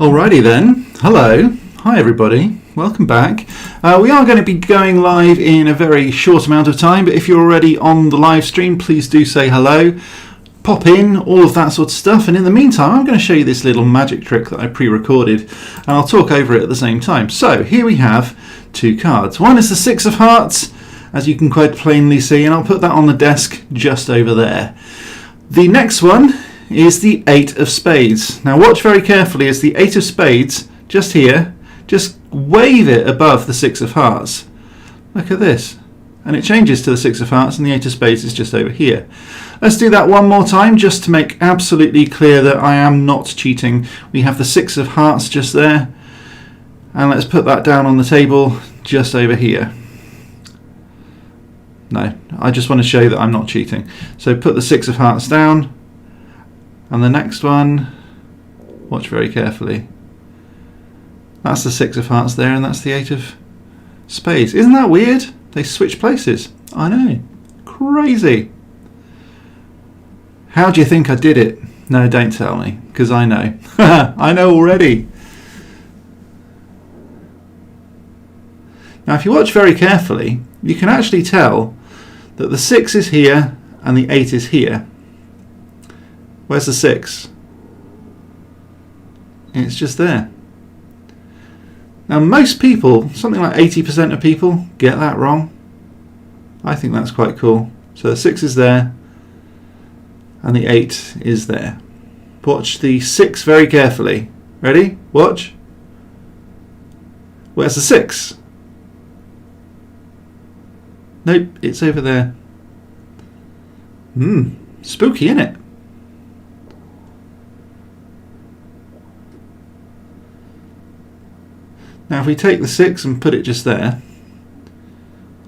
Alrighty then, hello, hi everybody, welcome back. We are going to be going live in a very short amount of time, but if you're already on the live stream, please do say hello, pop in, all of that sort of stuff, and in the meantime I'm going to show you this little magic trick that I pre-recorded, and I'll talk over it at the same time. So here we have two cards. One is the Six of Hearts, as you can quite plainly see, and I'll put that on the desk just over there. The next one is the Eight of Spades. Now watch very carefully as the Eight of Spades, just here, just wave it above the Six of Hearts. Look at this. And it changes to the Six of Hearts and the Eight of Spades is just over here. Let's do that one more time just to make absolutely clear that I am not cheating. We have the Six of Hearts just there. And let's put that down on the table just over here. No, I just want to show that I'm not cheating. So put the Six of Hearts down. And the next one, watch very carefully. That's the Six of Hearts there, and that's the Eight of Spades. Isn't that weird? They switch places. I know. Crazy. How do you think I did it? No, don't tell me, because I know. I know already. Now, if you watch very carefully, you can actually tell that the 6 is here and the 8 is here. Where's the 6? It's just there. Now most people, something like 80% of people, get that wrong. I think that's quite cool. So the 6 is there and the 8 is there. Watch the 6 very carefully. Ready? Watch. Where's the 6? Nope, it's over there. Spooky, innit? Now if we take the 6 and put it just there,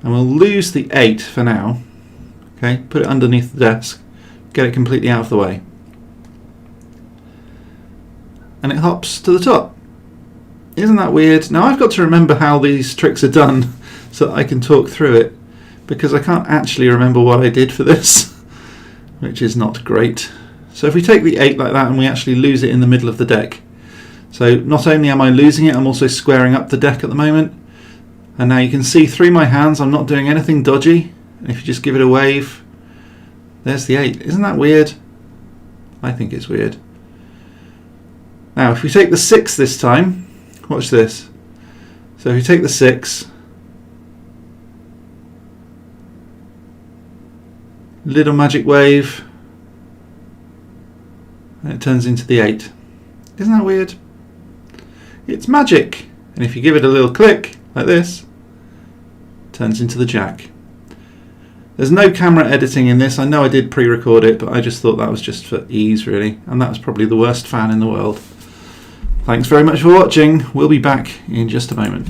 and we'll lose the 8 for now, okay, put it underneath the desk, get it completely out of the way, and it hops to the top. Isn't that weird? Now I've got to remember how these tricks are done so that I can talk through it, because I can't actually remember what I did for this, which is not great. So if we take the 8 like that and we actually lose it in the middle of the deck, so not only am I losing it, I'm also squaring up the deck at the moment. And now you can see through my hands I'm not doing anything dodgy. And if you just give it a wave, there's the 8. Isn't that weird? I think it's weird. Now if we take the 6 this time, watch this. So if you take the 6, little magic wave, and it turns into the 8. Isn't that weird? It's magic, and if you give it a little click like this, it turns into the Jack. There's no camera editing in this. I know I did pre-record it, but I just thought that was just for ease really, and that was probably the worst fan in the world. Thanks very much for watching. We'll be back in just a moment.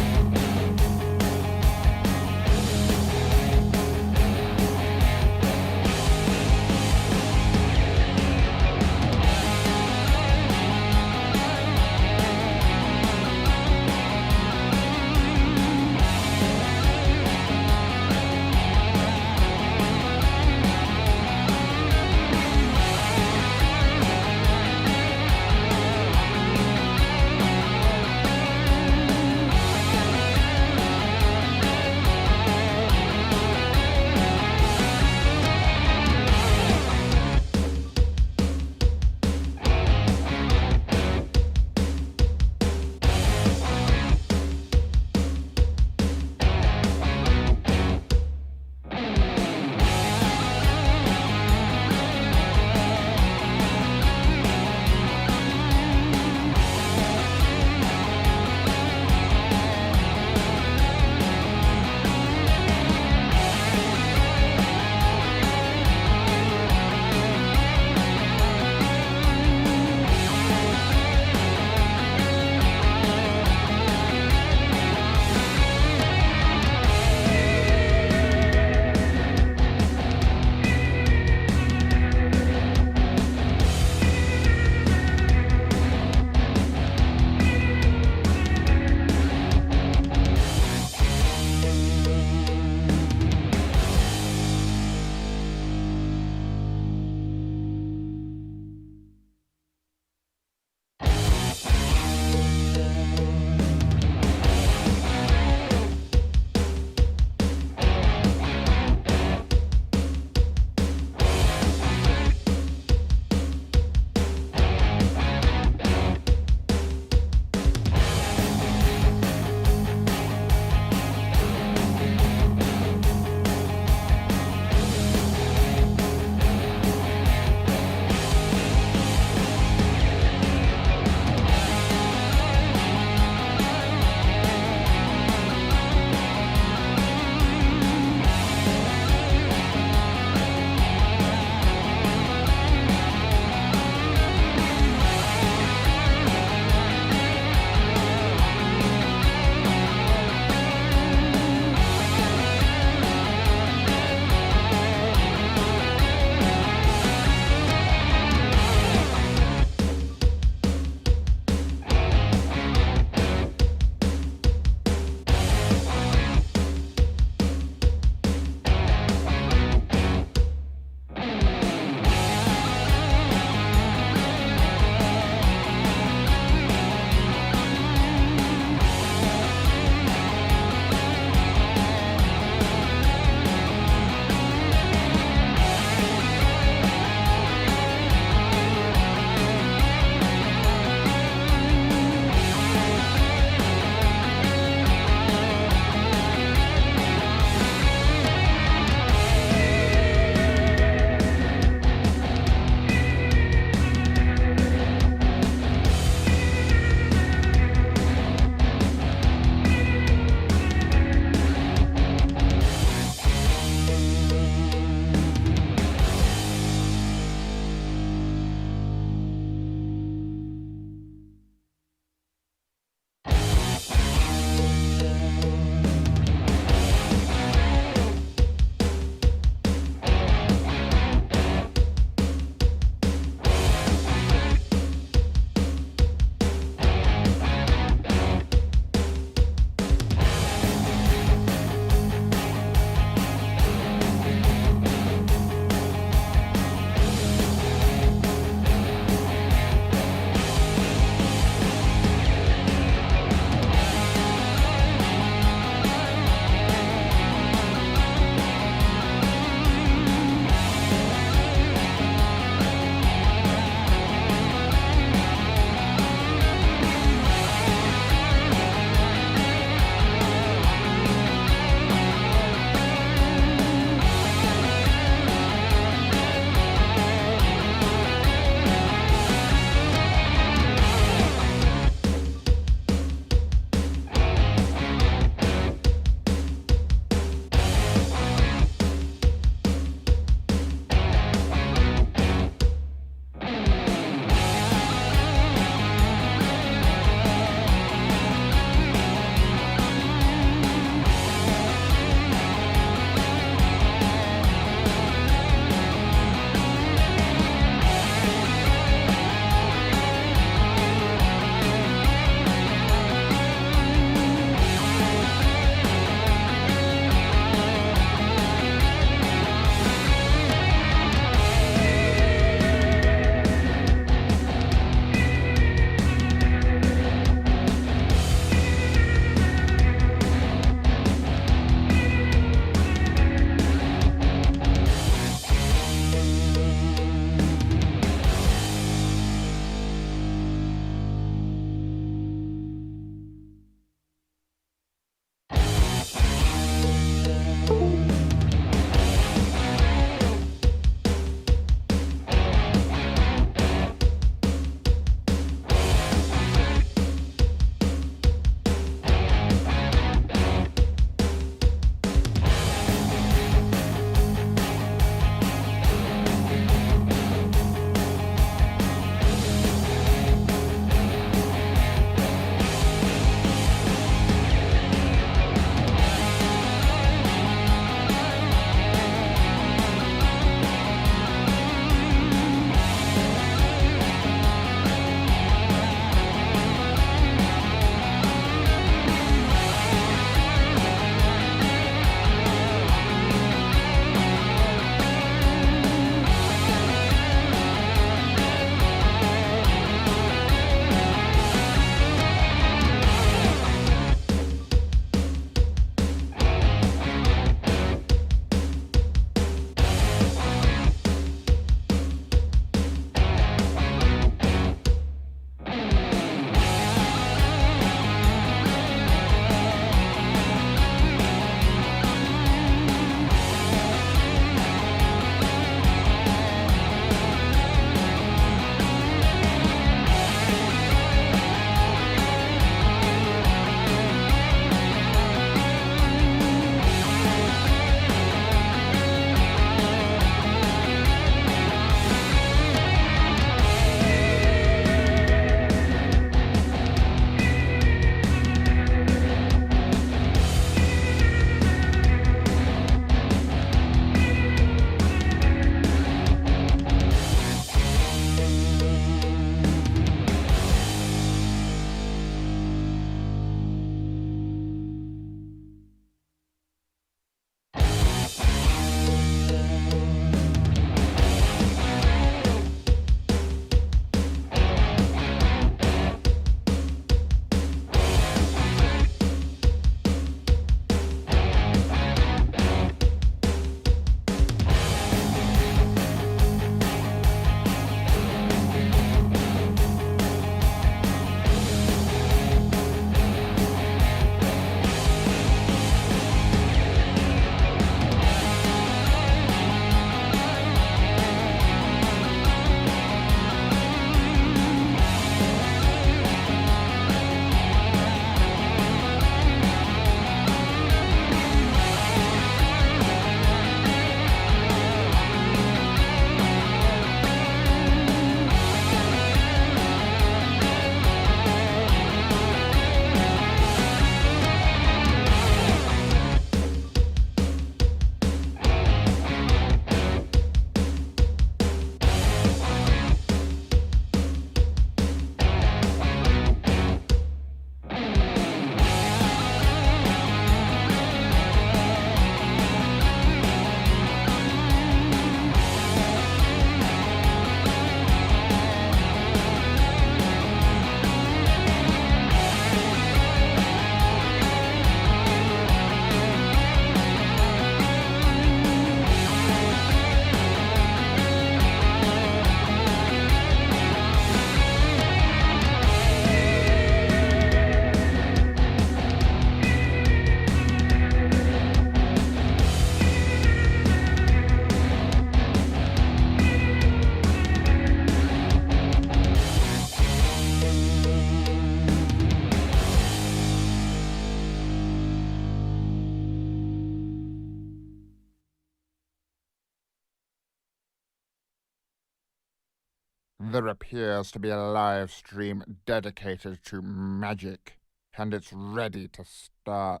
There appears to be a live stream dedicated to magic, and it's ready to start.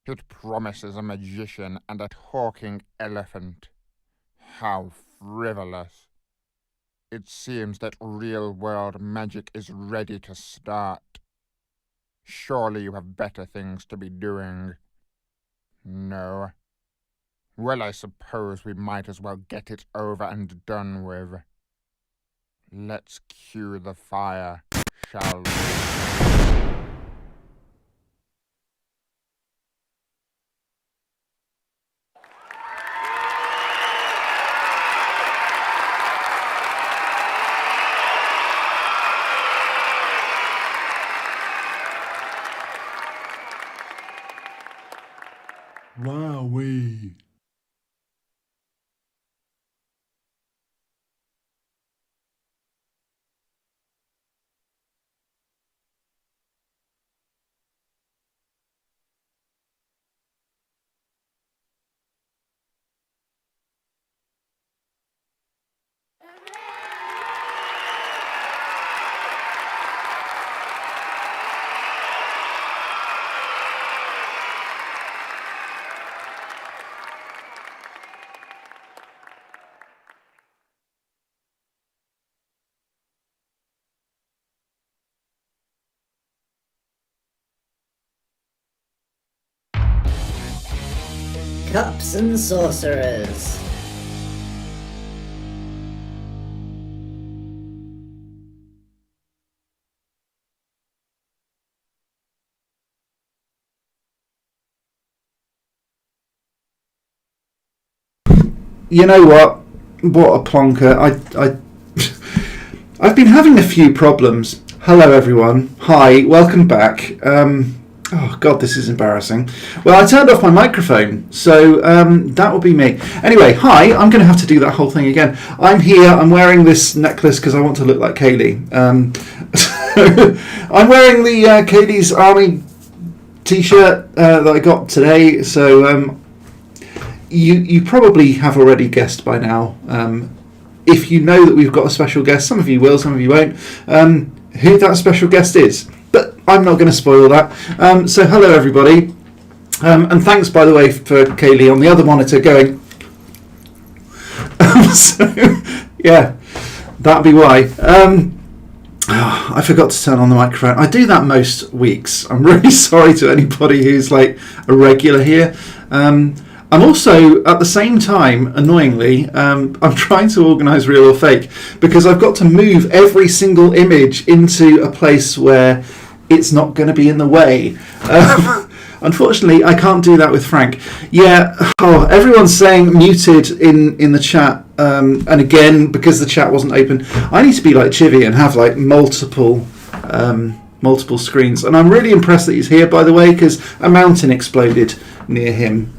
It promises a magician and a talking elephant. How frivolous. It seems that real-world magic is ready to start. Surely you have better things to be doing. No. Well, I suppose we might as well get it over and done with. Let's cue the fire, shall we? Wowee. Cups and Sorcerers. You know what? What a plonker. I've been having a few problems. Hello everyone. Hi, welcome back. Oh god, this is embarrassing. Well, I turned off my microphone, so that will be me. Anyway, hi, I'm going to have to do that whole thing again. I'm here, I'm wearing this necklace because I want to look like Kayleigh. I'm wearing the Kayleigh's Army t-shirt that I got today, so you probably have already guessed by now. If you know that we've got a special guest, some of you will, some of you won't, who that special guest is. But I'm not going to spoil that. So hello everybody. And thanks, by the way, for Kayleigh on the other monitor going. So, yeah, that'd be why. I forgot to turn on the microphone. I do that most weeks. I'm really sorry to anybody who's like a regular here. I'm also, at the same time, annoyingly, I'm trying to organise Real or Fake because I've got to move every single image into a place where it's not going to be in the way. Unfortunately, I can't do that with Frank. Yeah, everyone's saying muted in the chat. And again, because the chat wasn't open, I need to be like Chivy and have like multiple screens. And I'm really impressed that he's here, by the way, because a mountain exploded near him.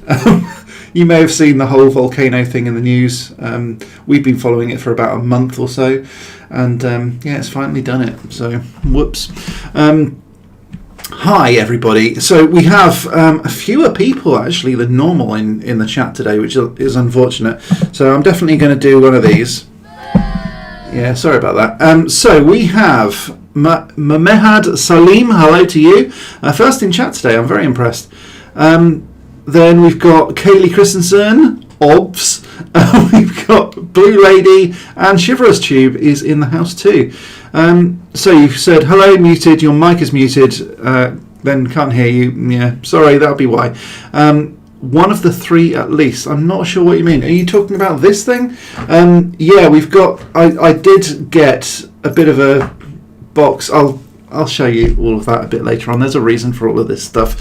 You may have seen the whole volcano thing in the news. We've been following it for about a month or so, and yeah, it's finally done it. So, whoops. Hi everybody. So we have fewer people actually than normal in the chat today, which is unfortunate. So I'm definitely going to do one of these. Yeah, sorry about that. So we have Mamehad Salim. Hello to you. First in chat today. I'm very impressed. Then we've got Kayleigh Christensen, OBS. We've got Blue Lady, and Shiverous Tube is in the house too. So you've said, hello, muted, your mic is muted, then can't hear you. Yeah, sorry, that'll be why. One of the three at least. I'm not sure what you mean. Are you talking about this thing? Yeah, we've got... I did get a bit of a box. I'll show you all of that a bit later on. There's a reason for all of this stuff.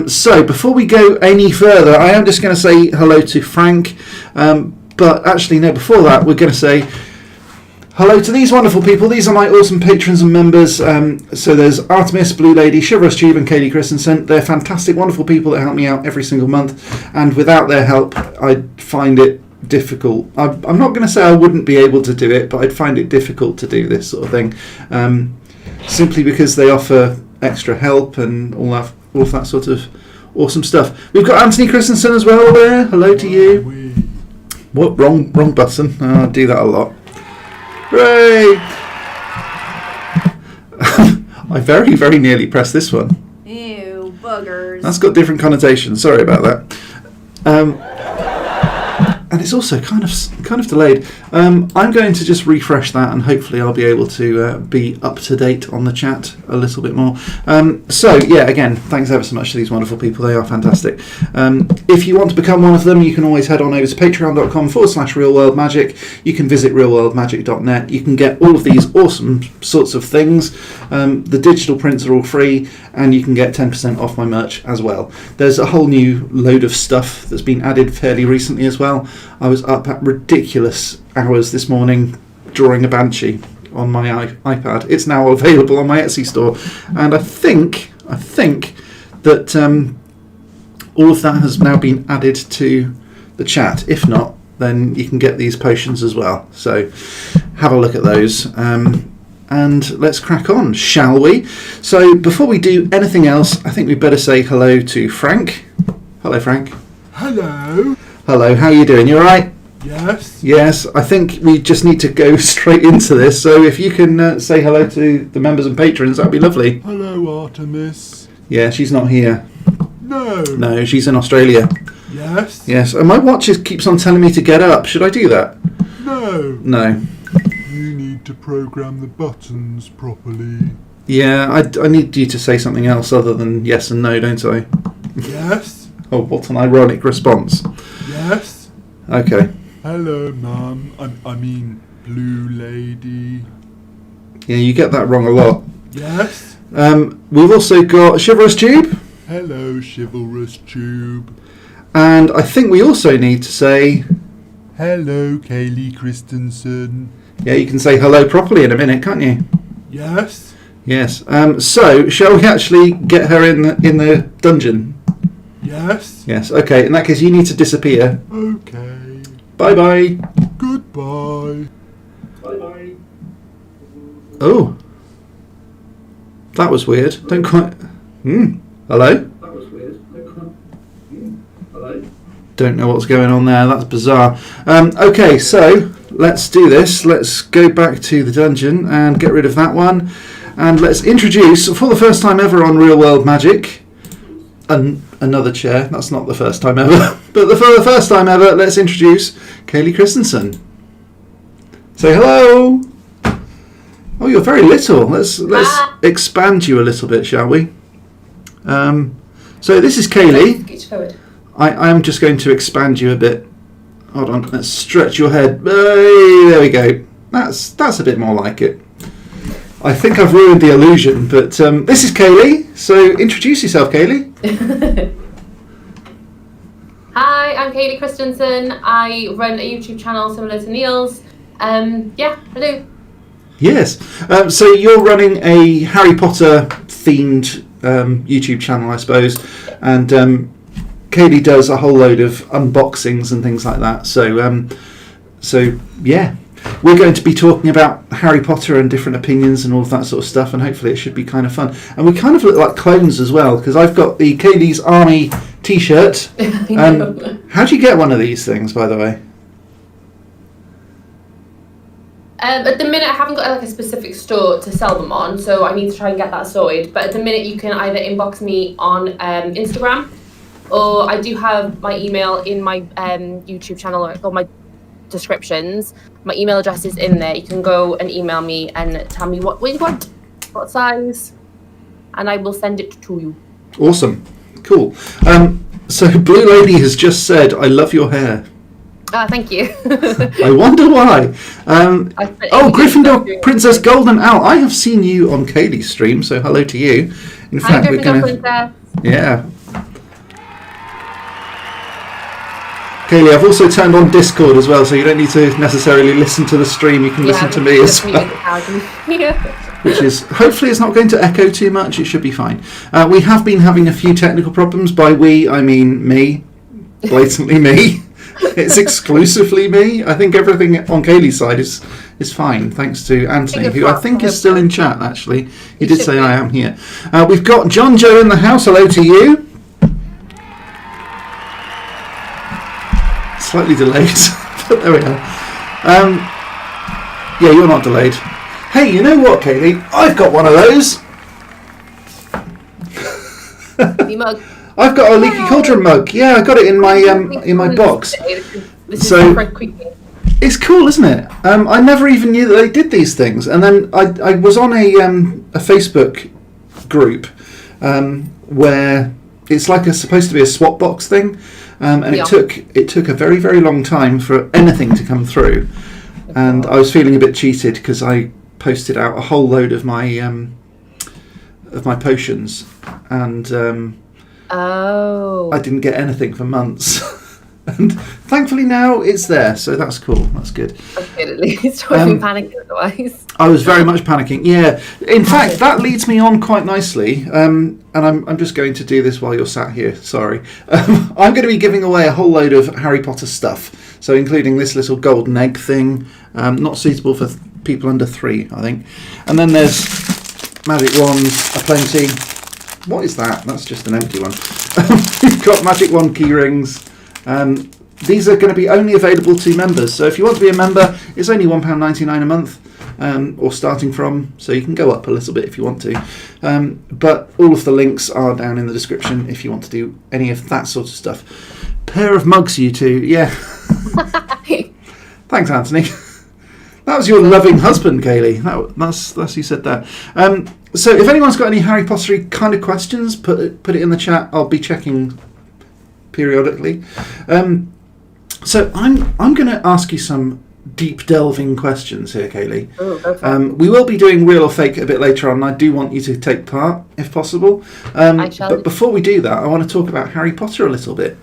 So before we go any further, I am just going to say hello to Frank. But actually, no, before that, we're going to say hello to these wonderful people. These are my awesome patrons and members. So there's Artemis, Blue Lady, Shiverous Tube and Kayleigh Christensen. They're fantastic, wonderful people that help me out every single month. And without their help, I'd find it difficult. I'm not going to say I wouldn't be able to do it, but I'd find it difficult to do this sort of thing. Simply because they offer extra help and all of that sort of awesome stuff. We've got Anthony Christensen as well there. Hello to you. What? Wrong button. I do that a lot. Hooray! I very, very nearly pressed this one. Ew, buggers. That's got different connotations. Sorry about that. And it's also kind of delayed. I'm going to just refresh that, and hopefully I'll be able to be up to date on the chat a little bit more. So yeah, again, thanks ever so much to these wonderful people. They are fantastic. If you want to become one of them, you can always head on over to patreon.com/realworldmagic. You can visit realworldmagic.net. You can get all of these awesome sorts of things. The digital prints are all free, and you can get 10% off my merch as well. There's a whole new load of stuff that's been added fairly recently as well. I was up at ridiculous hours this morning drawing a banshee on my iPad. It's now available on my Etsy store, and I think that all of that has now been added to the chat. If not, then you can get these potions as well. So have a look at those. And let's crack on, shall we? So before we do anything else, I think we'd better say hello to Frank. Hello, Frank. Hello. Hello, how are you doing? You alright? Yes. Yes, I think we just need to go straight into this. So if you can say hello to the members and patrons, that'd be lovely. Hello, Artemis. Yeah, she's not here. No. No, she's in Australia. Yes. Yes, and my watch keeps on telling me to get up. Should I do that? No. No. You need to program the buttons properly. Yeah, I need you to say something else other than yes and no, don't I? Yes. Oh, what an ironic response. Yes. Okay. Hello, Mum. I mean, Blue Lady. Yeah, you get that wrong a lot. Yes. We've also got Chivalrous Tube. Hello, Chivalrous Tube. And I think we also need to say... Hello, Kayleigh Christensen. Yeah, you can say hello properly in a minute, can't you? Yes. Yes. So, shall we actually get her in the dungeon? Yes. Yes. Okay. In that case, you need to disappear. Okay. Bye bye. Goodbye. Bye bye. Oh, that was weird. Don't quite. Hello. That was weird. Don't quite. Hello. Don't know what's going on there. That's bizarre. Okay, so let's do this. Let's go back to the dungeon and get rid of that one. And let's introduce, for the first time ever on Real World Magic, another chair. That's not the first time ever. But for the first time ever, let's introduce Kayleigh Christensen. Say hello. Oh, you're very little. Let's expand you a little bit, shall we? So this is Kayleigh. Scooch forward. I am just going to expand you a bit. Hold on, let's stretch your head. Hey, there we go. That's a bit more like it. I think I've ruined the illusion, but this is Kayleigh. So introduce yourself, Kayleigh. Hi, I'm Kayleigh Christensen. I run a YouTube channel similar to Neil's. Yeah, I do. Yes. So you're running a Harry Potter themed YouTube channel, I suppose, and Kayleigh does a whole load of unboxings and things like that. So yeah, we're going to be talking about Harry Potter and different opinions and all of that sort of stuff, and hopefully it should be kind of fun. And we kind of look like clones as well, because I've got the Kayleigh's Army t-shirt. How do you get one of these things, by the way? At the minute, I haven't got like a specific store to sell them on, so I need to try and get that sorted. But at the minute, you can either inbox me on Instagram, or I do have my email in my YouTube channel or my descriptions. My email address is in there. You can go and email me and tell me what you want, what size, and I will send it to you. Awesome. Cool. So Blue Lady has just said, I love your hair. Thank you. I wonder why. Gryffindor Princess Golden Owl. I have seen you on Kayleigh's stream, so hello to you. In fact, we're going to... Yeah. Kayleigh, I've also turned on Discord as well, so you don't need to necessarily listen to the stream. You can listen to me as well. Which is, hopefully it's not going to echo too much. It should be fine. We have been having a few technical problems. By we, I mean me. Blatantly me. It's exclusively me. I think everything on Kayleigh's side is fine, thanks to Anthony, who I think is still in chat, actually. He did say I am here. We've got John Joe in the house. Hello to you. Slightly delayed, but there we are. Yeah, you're not delayed. Hey, you know what, Kayleigh? I've got one of those. The mug. I've got a leaky cauldron mug. Yeah, I got it in my box. This is So- very creepy. It's cool, isn't it? I never even knew that they did these things, and then I was on a Facebook group where it's like supposed to be a swap box thing, and it took a very, very long time for anything to come through, and I was feeling a bit cheated because I posted out a whole load of my potions, and I didn't get anything for months. And thankfully now it's there, so that's cool. That's good. That's good at least. I wasn't panicking otherwise. I was very much panicking. Yeah. In fact, that leads me on quite nicely. And I'm just going to do this while you're sat here. Sorry. I'm going to be giving away a whole load of Harry Potter stuff. So including this little golden egg thing, not suitable for people under 3, I think. And then there's magic wands aplenty. What is that? That's just an empty one. We've got magic wand key rings. These are going to be only available to members, so if you want to be a member, it's only £1.99 a month, or starting from, so you can go up a little bit if you want to. But all of the links are down in the description if you want to do any of that sort of stuff. Pair of mugs, you two, yeah. Thanks, Anthony. That was your loving husband, Kayleigh. That's you said that. So if anyone's got any Harry Potter kind of questions, put it in the chat. I'll be checking periodically. So I'm going to ask you some deep delving questions here, Kayleigh. Oh, go for it. We will be doing real or fake a bit later on, and I do want you to take part if possible. I shall. But before we do that, I want to talk about Harry Potter a little bit.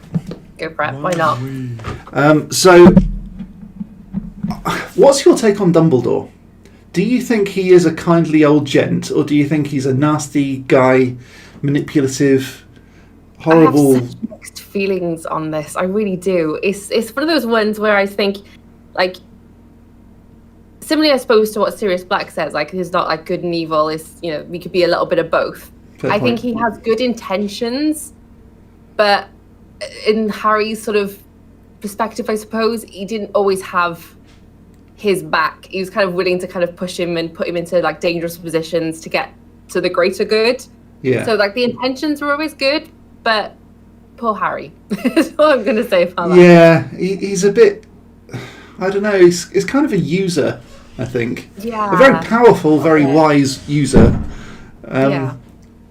Go for it. Why not? So what's your take on Dumbledore? Do you think he is a kindly old gent, or do you think he's a nasty guy, manipulative, horrible? I have such mixed feelings on this. I really do. It's one of those ones where I think, like, similarly, I suppose, to what Sirius Black says, like, he's not like good and evil. Is, you know, we could be a little bit of both. Fair I point. think he has good intentions, but in Harry's sort of perspective, I suppose, he didn't always have his back. He was kind of willing to kind of push him and put him into like dangerous positions to get to the greater good. Yeah. So like the intentions were always good, but poor Harry. That's what I'm going to say about that. Yeah, he's a bit. I don't know. He's kind of a user, I think. Yeah. A very powerful, very wise user. Yeah.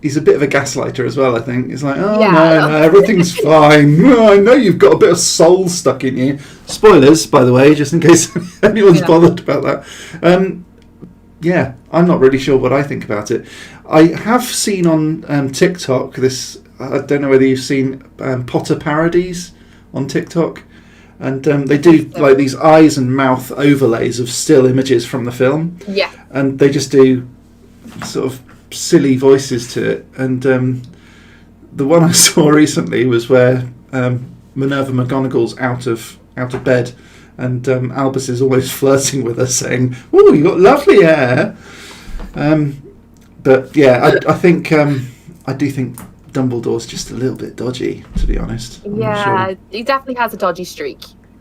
He's a bit of a gaslighter as well, I think. He's like, oh, Yeah. no, everything's fine. Oh, I know you've got a bit of soul stuck in you. Spoilers, by the way, just in case anyone's bothered about that. Yeah, I'm not really sure what I think about it. I have seen on TikTok this, I don't know whether you've seen Potter parodies on TikTok. And they do like these eyes and mouth overlays of still images from the film. Yeah. And they just do sort of silly voices to it. And the one I saw recently was where Minerva McGonagall's out of bed, and Albus is almost flirting with her, saying, "Oh, you got lovely hair." But yeah, I think I do think Dumbledore's just a little bit dodgy, to be honest. I'm not Yeah, sure. he definitely has a dodgy streak.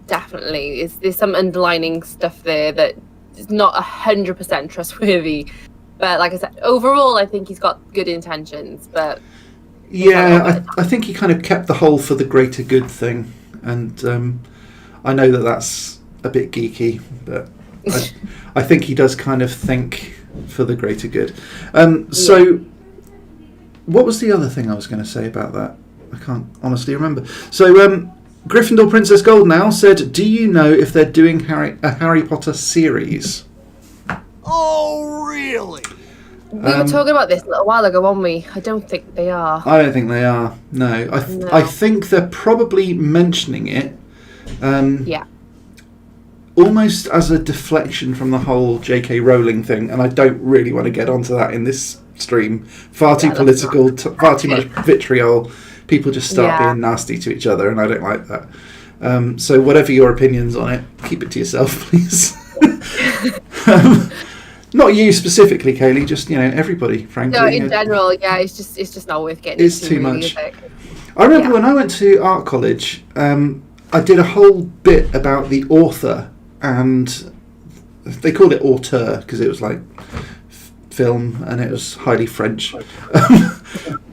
Definitely. There's some underlining stuff there that is not 100% trustworthy. But like I said, overall, I think he's got good intentions. But Yeah, I think he kind of kept the whole for the greater good thing, and I know that that's a bit geeky, but I think he does kind of think for the greater good. So, what was the other thing I was going to say about that? I can't honestly remember. So, Gryffindor Princess Goldnow said, "Do you know if they're doing a Harry Potter series?" Oh, really? we were talking about this a little while ago, weren't we? I don't think they are. I don't think they are. No, I think they're probably mentioning it. Yeah. Almost as a deflection from the whole J.K. Rowling thing, and I don't really want to get onto that in this stream. Far too political, far too much vitriol. People just start being nasty to each other, and I don't like that. So whatever your opinions on it, keep it to yourself, please. Not you specifically, Kayleigh, just everybody, frankly. No, in general, yeah, it's just not worth getting It's into, too really, much. is it? I remember when I went to art college, I did a whole bit about the author and they called it auteur because it was like film and it was highly French.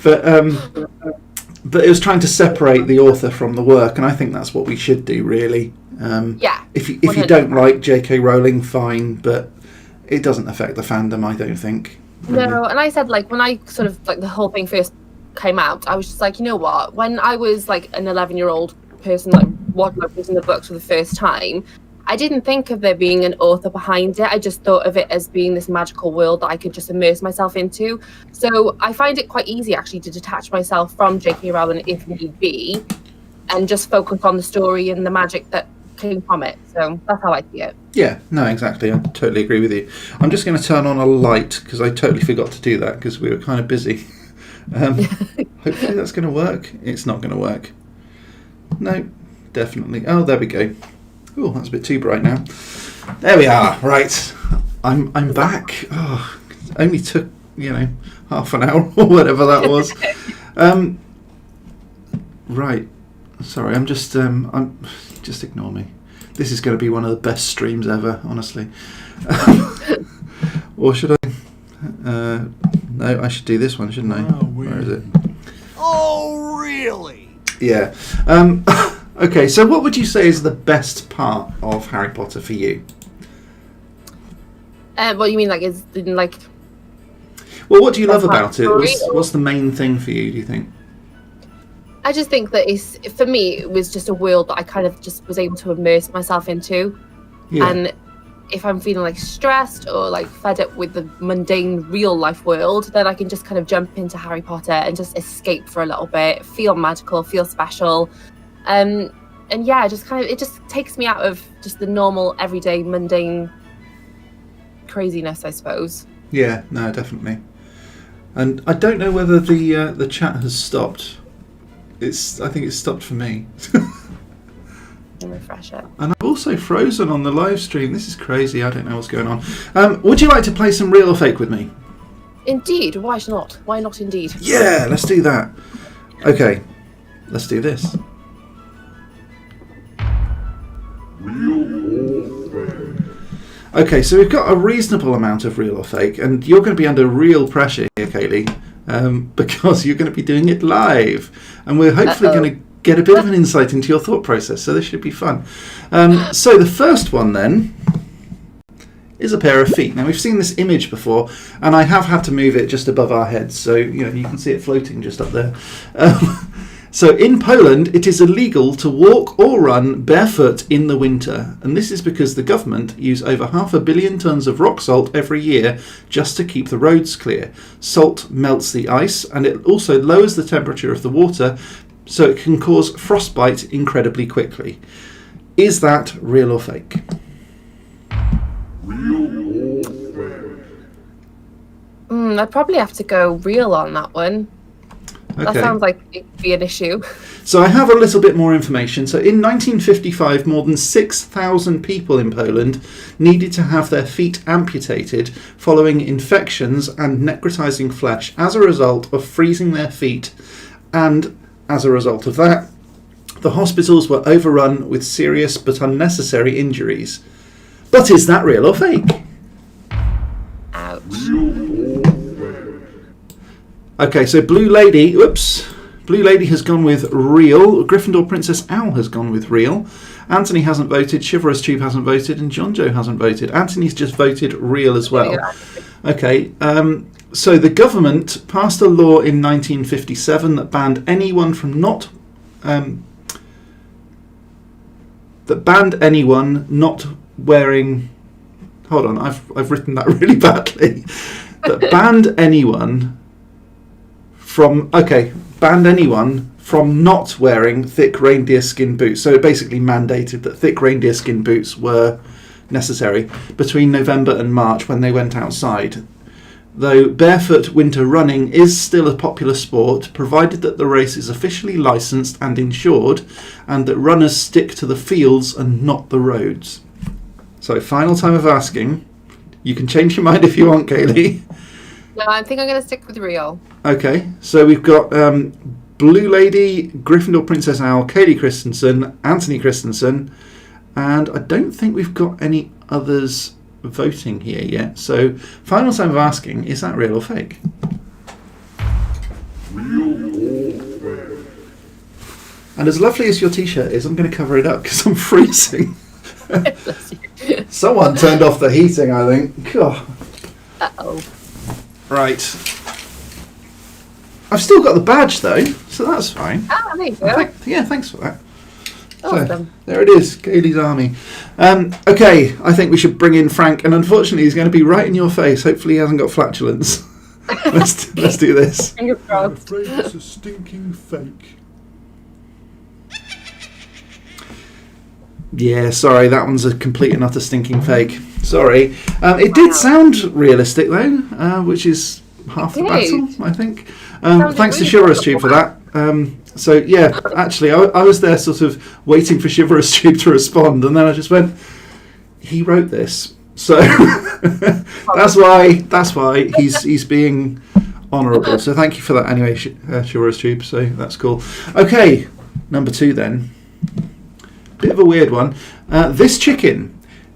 But it was trying to separate the author from the work, and I think that's what we should do, really. If you don't like J.K. Rowling, fine, but it doesn't affect the fandom, I don't think. Really. No, and I said, like, when I sort of, like, the whole thing first came out, I was just like, you know what? When I was, like, an 11-year-old person, like, reading the books for the first time, I didn't think of there being an author behind it. I just thought of it as being this magical world that I could just immerse myself into. So I find it quite easy, actually, to detach myself from J.K. Rowling if need be, and just focus on the story and the magic that came from it. So that's how I see it. Yeah, no, exactly. I totally agree with you. I'm just going to turn on a light because I totally forgot to do that because we were kind of busy. Hopefully that's going to work. It's not going to work. No, definitely. Oh, there we go. Oh, that's a bit too bright now. There we are. Right, I'm back. Oh, only took half an hour or whatever that was. Right. Sorry, I'm just ignore me. This is going to be one of the best streams ever, honestly. Or should I? No, I should do this one, shouldn't I? Where is it? Oh, really? Yeah. Okay, so what would you say is the best part of Harry Potter for you? What you mean, like, is like? Well, what do you love about it? What's the main thing for you, do you think? I just think that for me, it was just a world that I kind of just was able to immerse myself into. Yeah. And if I'm feeling like stressed or like fed up with the mundane real life world, then I can just kind of jump into Harry Potter and just escape for a little bit, feel magical, feel special. And yeah, it just takes me out of just the normal, everyday, mundane craziness, I suppose. Yeah, no, definitely. And I don't know whether the chat has stopped. I think it's stopped for me. And refresh it. And I've also frozen on the live stream. This is crazy. I don't know what's going on. Would you like to play some Real or Fake with me? Indeed. Why not? Why not indeed? Yeah, let's do that. Okay, let's do this. Okay, so we've got a reasonable amount of real or fake, and you're going to be under real pressure here, Kayleigh, because you're going to be doing it live, and we're hopefully going to get a bit of an insight into your thought process, so this should be fun. So the first one then is a pair of feet. Now we've seen this image before, and I have had to move it just above our heads, so you can see it floating just up there. So in Poland, it is illegal to walk or run barefoot in the winter. And this is because the government use over 500 million tonnes of rock salt every year just to keep the roads clear. Salt melts the ice and it also lowers the temperature of the water, so it can cause frostbite incredibly quickly. Is that real or fake? Real or fake? I'd probably have to go real on that one. Okay. That sounds like it'd be an issue. So I have a little bit more information. So in 1955, more than 6,000 people in Poland needed to have their feet amputated following infections and necrotizing flesh as a result of freezing their feet. And as a result of that, the hospitals were overrun with serious but unnecessary injuries. But is that real or fake? Ouch. Okay, so Blue Lady has gone with real. Gryffindor Princess Owl has gone with real. Anthony hasn't voted. Chivalrous Tube hasn't voted, and John Joe hasn't voted. Anthony's just voted real as well. Okay, so the government passed a law in 1957 that banned anyone not wearing. Hold on, I've written that really badly. That banned anyone from not wearing thick reindeer skin boots. So it basically mandated that thick reindeer skin boots were necessary between November and March when they went outside. Though barefoot winter running is still a popular sport, provided that the race is officially licensed and insured, and that runners stick to the fields and not the roads. So final time of asking. You can change your mind if you want, Kayleigh. No, I think I'm going to stick with real. Okay, so we've got Blue Lady, Gryffindor Princess Owl, Kayleigh Christensen, Anthony Christensen, and I don't think we've got any others voting here yet. So, final time of asking, is that real or fake? And as lovely as your t-shirt is, I'm going to cover it up because I'm freezing. Someone turned off the heating, I think. God. Uh-oh. Right. I've still got the badge though, so that's fine. Ah, there you go. Yeah, thanks for that. Awesome. So, there it is, Kayleigh's army. Okay, I think we should bring in Frank, and unfortunately he's going to be right in your face. Hopefully he hasn't got flatulence. let's do this. Fingers I'm crossed. afraid it's a stinking fake. Yeah, sorry, that one's a complete and utter stinking fake. Sorry. It did sound realistic though, which is half the battle, I think. Thanks to Chivalrous Tube for that. So yeah, actually, I was there sort of waiting for Chivalrous Tube to respond, and then I just went, he wrote this. So that's why he's being honourable. So thank you for that anyway, Chivalrous Tube. So that's cool. Okay, number 2 then. Bit of a weird one. This chicken.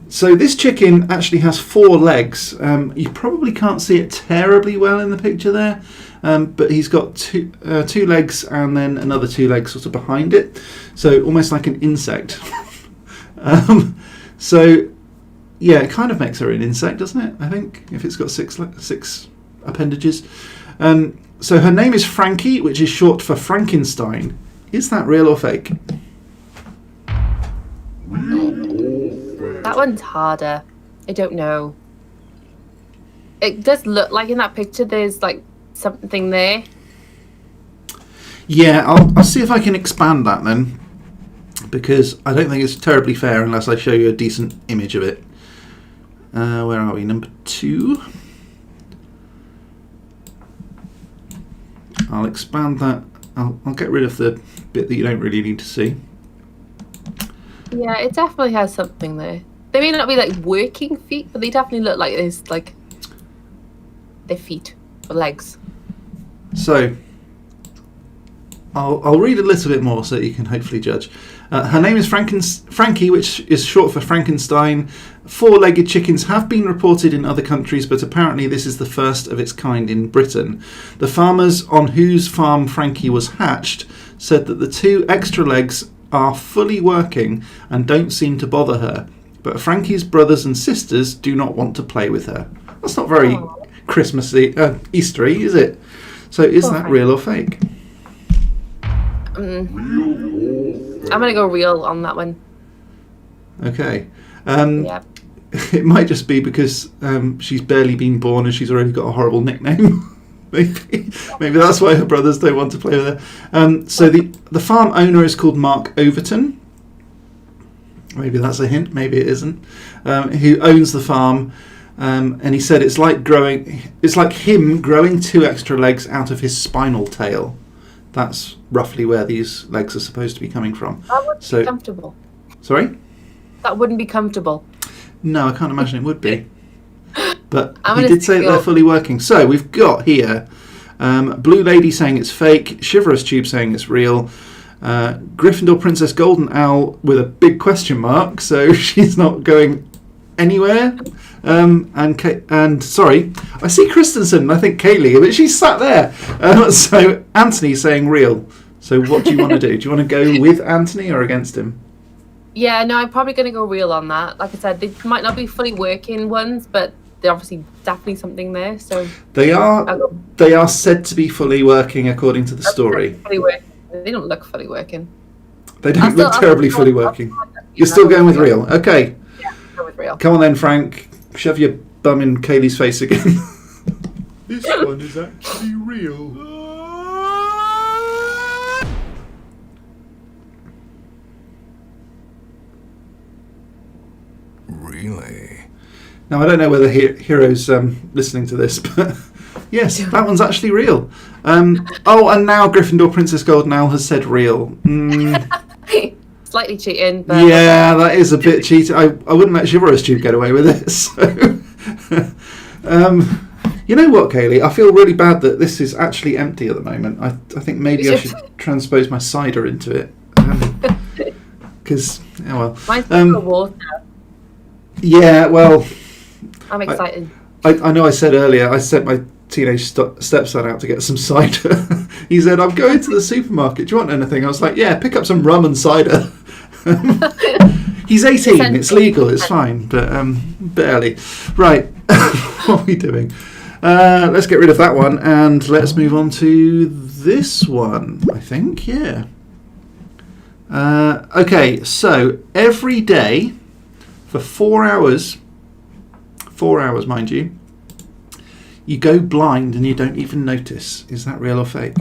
So this chicken actually has 4 legs. You probably can't see it terribly well in the picture there, but he's got two legs and then another 2 legs sort of behind it. So almost like an insect. So yeah, it kind of makes her an insect, doesn't it? I think if it's got 6 appendages. So her name is Frankie, which is short for Frankenstein. Is that real or fake? That one's harder. I don't know. It does look like in that picture there's like something there. Yeah, I'll see if I can expand that then, because I don't think it's terribly fair unless I show you a decent image of it. Where are we? Number 2. I'll expand that. I'll get rid of the bit that you don't really need to see. Yeah, it definitely has something there. They may not be like working feet, but they definitely look like there's like their feet or legs. So I'll read a little bit more so that you can hopefully judge. Her name is Frankie, which is short for Frankenstein. 4-legged chickens have been reported in other countries, but apparently this is the first of its kind in Britain. The farmers on whose farm Frankie was hatched said that the 2 extra legs are fully working and don't seem to bother her. But Frankie's brothers and sisters do not want to play with her. That's not very Christmassy, Eastery, is it? So is that real or fake? I'm going to go real on that one. Okay. Yeah. It might just be because she's barely been born and she's already got a horrible nickname. Maybe that's why her brothers don't want to play with her. So the farm owner is called Mark Overton. Maybe that's a hint. Maybe it isn't. Who owns the farm? And he said it's like him growing 2 extra legs out of his spinal tail. That's roughly where these legs are supposed to be coming from. That wouldn't be comfortable. Sorry? That wouldn't be comfortable. No, I can't imagine it would be. But he did say that they're fully working. So we've got here Blue Lady saying it's fake, Chivalrous Tube saying it's real, Gryffindor Princess Golden Owl with a big question mark, so she's not going anywhere. And sorry, I see Christensen and I think Kayleigh, but she's sat there. So Anthony's saying real. So what do you want to do? Do you want to go with Anthony or against him? Yeah, no, I'm probably going to go real on that. Like I said, they might not be fully working ones, but they're obviously definitely something there. So they are said to be fully working according to the story. Fully working. They don't look fully working. They don't look terribly fully working. You're still going with real. Okay. Yeah, go with real. Come on then, Frank. Shove your bum in Kayleigh's face again. This one is actually real. Really? Now, I don't know whether Hero's listening to this, but yes, that one's actually real. And now Gryffindor Princess Golden Owl has said real. Slightly cheating, but yeah, that is a bit cheating. I wouldn't let Chivalrous Tube get away with it. So, you know what, Kayleigh? I feel really bad that this is actually empty at the moment. I think maybe I should transpose my cider into it. Because, mine's full of water. Yeah, well, I'm excited. I know I said earlier, I sent my teenage stepson out to get some cider. He said, I'm going to the supermarket. Do you want anything? I was like, yeah, pick up some rum and cider. He's 18. It's legal. It's fine. But barely. Right. What are we doing? Let's get rid of that one and let's move on to this one, I think. Yeah. Okay, so every day for 4 hours, 4 hours, mind you, you go blind and you don't even notice. Is that real or fake?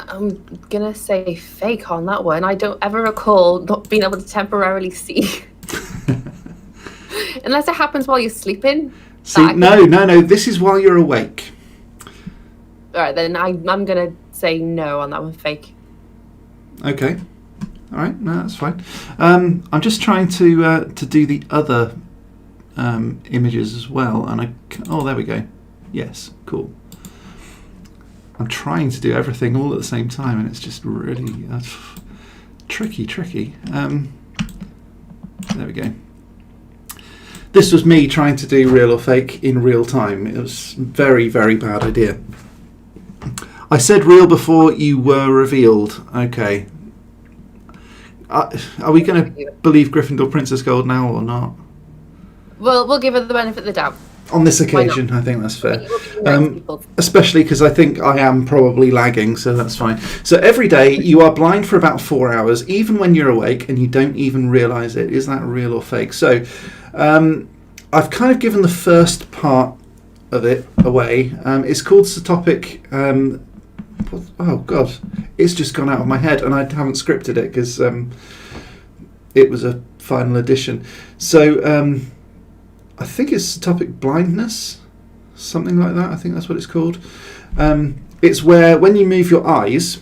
I'm gonna say fake on that one. I don't ever recall not being able to temporarily see. Unless it happens while you're sleeping. See, no. This is while you're awake. All right, then I'm gonna say no on that one. Fake. Okay. All right. No, that's fine. I'm just trying to do the other images as well, and oh, there we go. Yes, cool. I'm trying to do everything all at the same time, and it's just really tricky. There we go. This was me trying to do real or fake in real time. It was very, very bad idea. I said real before you were revealed. Okay. Are we going to believe Gryffindor Princess Gold now or not? Well, we'll give her the benefit of the doubt. On this occasion, I think that's fair. Especially because I think I am probably lagging, so that's fine. So every day you are blind for about 4 hours, even when you're awake, and you don't even realise it. Is that real or fake? So I've kind of given the first part of it away. It's called Topic. Oh God, it's just gone out of my head, and I haven't scripted it because it was a final edition. So I think it's Topic Blindness, something like that. I think that's what it's called. It's where when you move your eyes,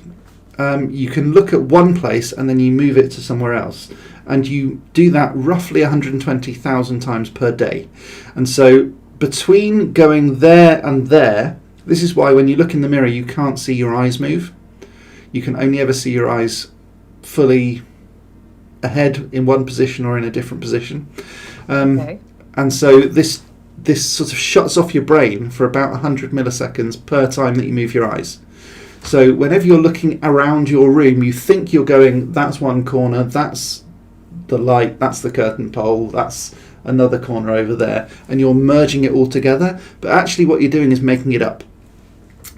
you can look at one place and then you move it to somewhere else. And you do that roughly 120,000 times per day. And so between going there and there, this is why when you look in the mirror, you can't see your eyes move. You can only ever see your eyes fully ahead in one position or in a different position. Okay. And so this sort of shuts off your brain for about 100 milliseconds per time that you move your eyes. So whenever you're looking around your room, you think you're going, that's one corner, that's the light, that's the curtain pole, that's another corner over there, and you're merging it all together. But actually what you're doing is making it up.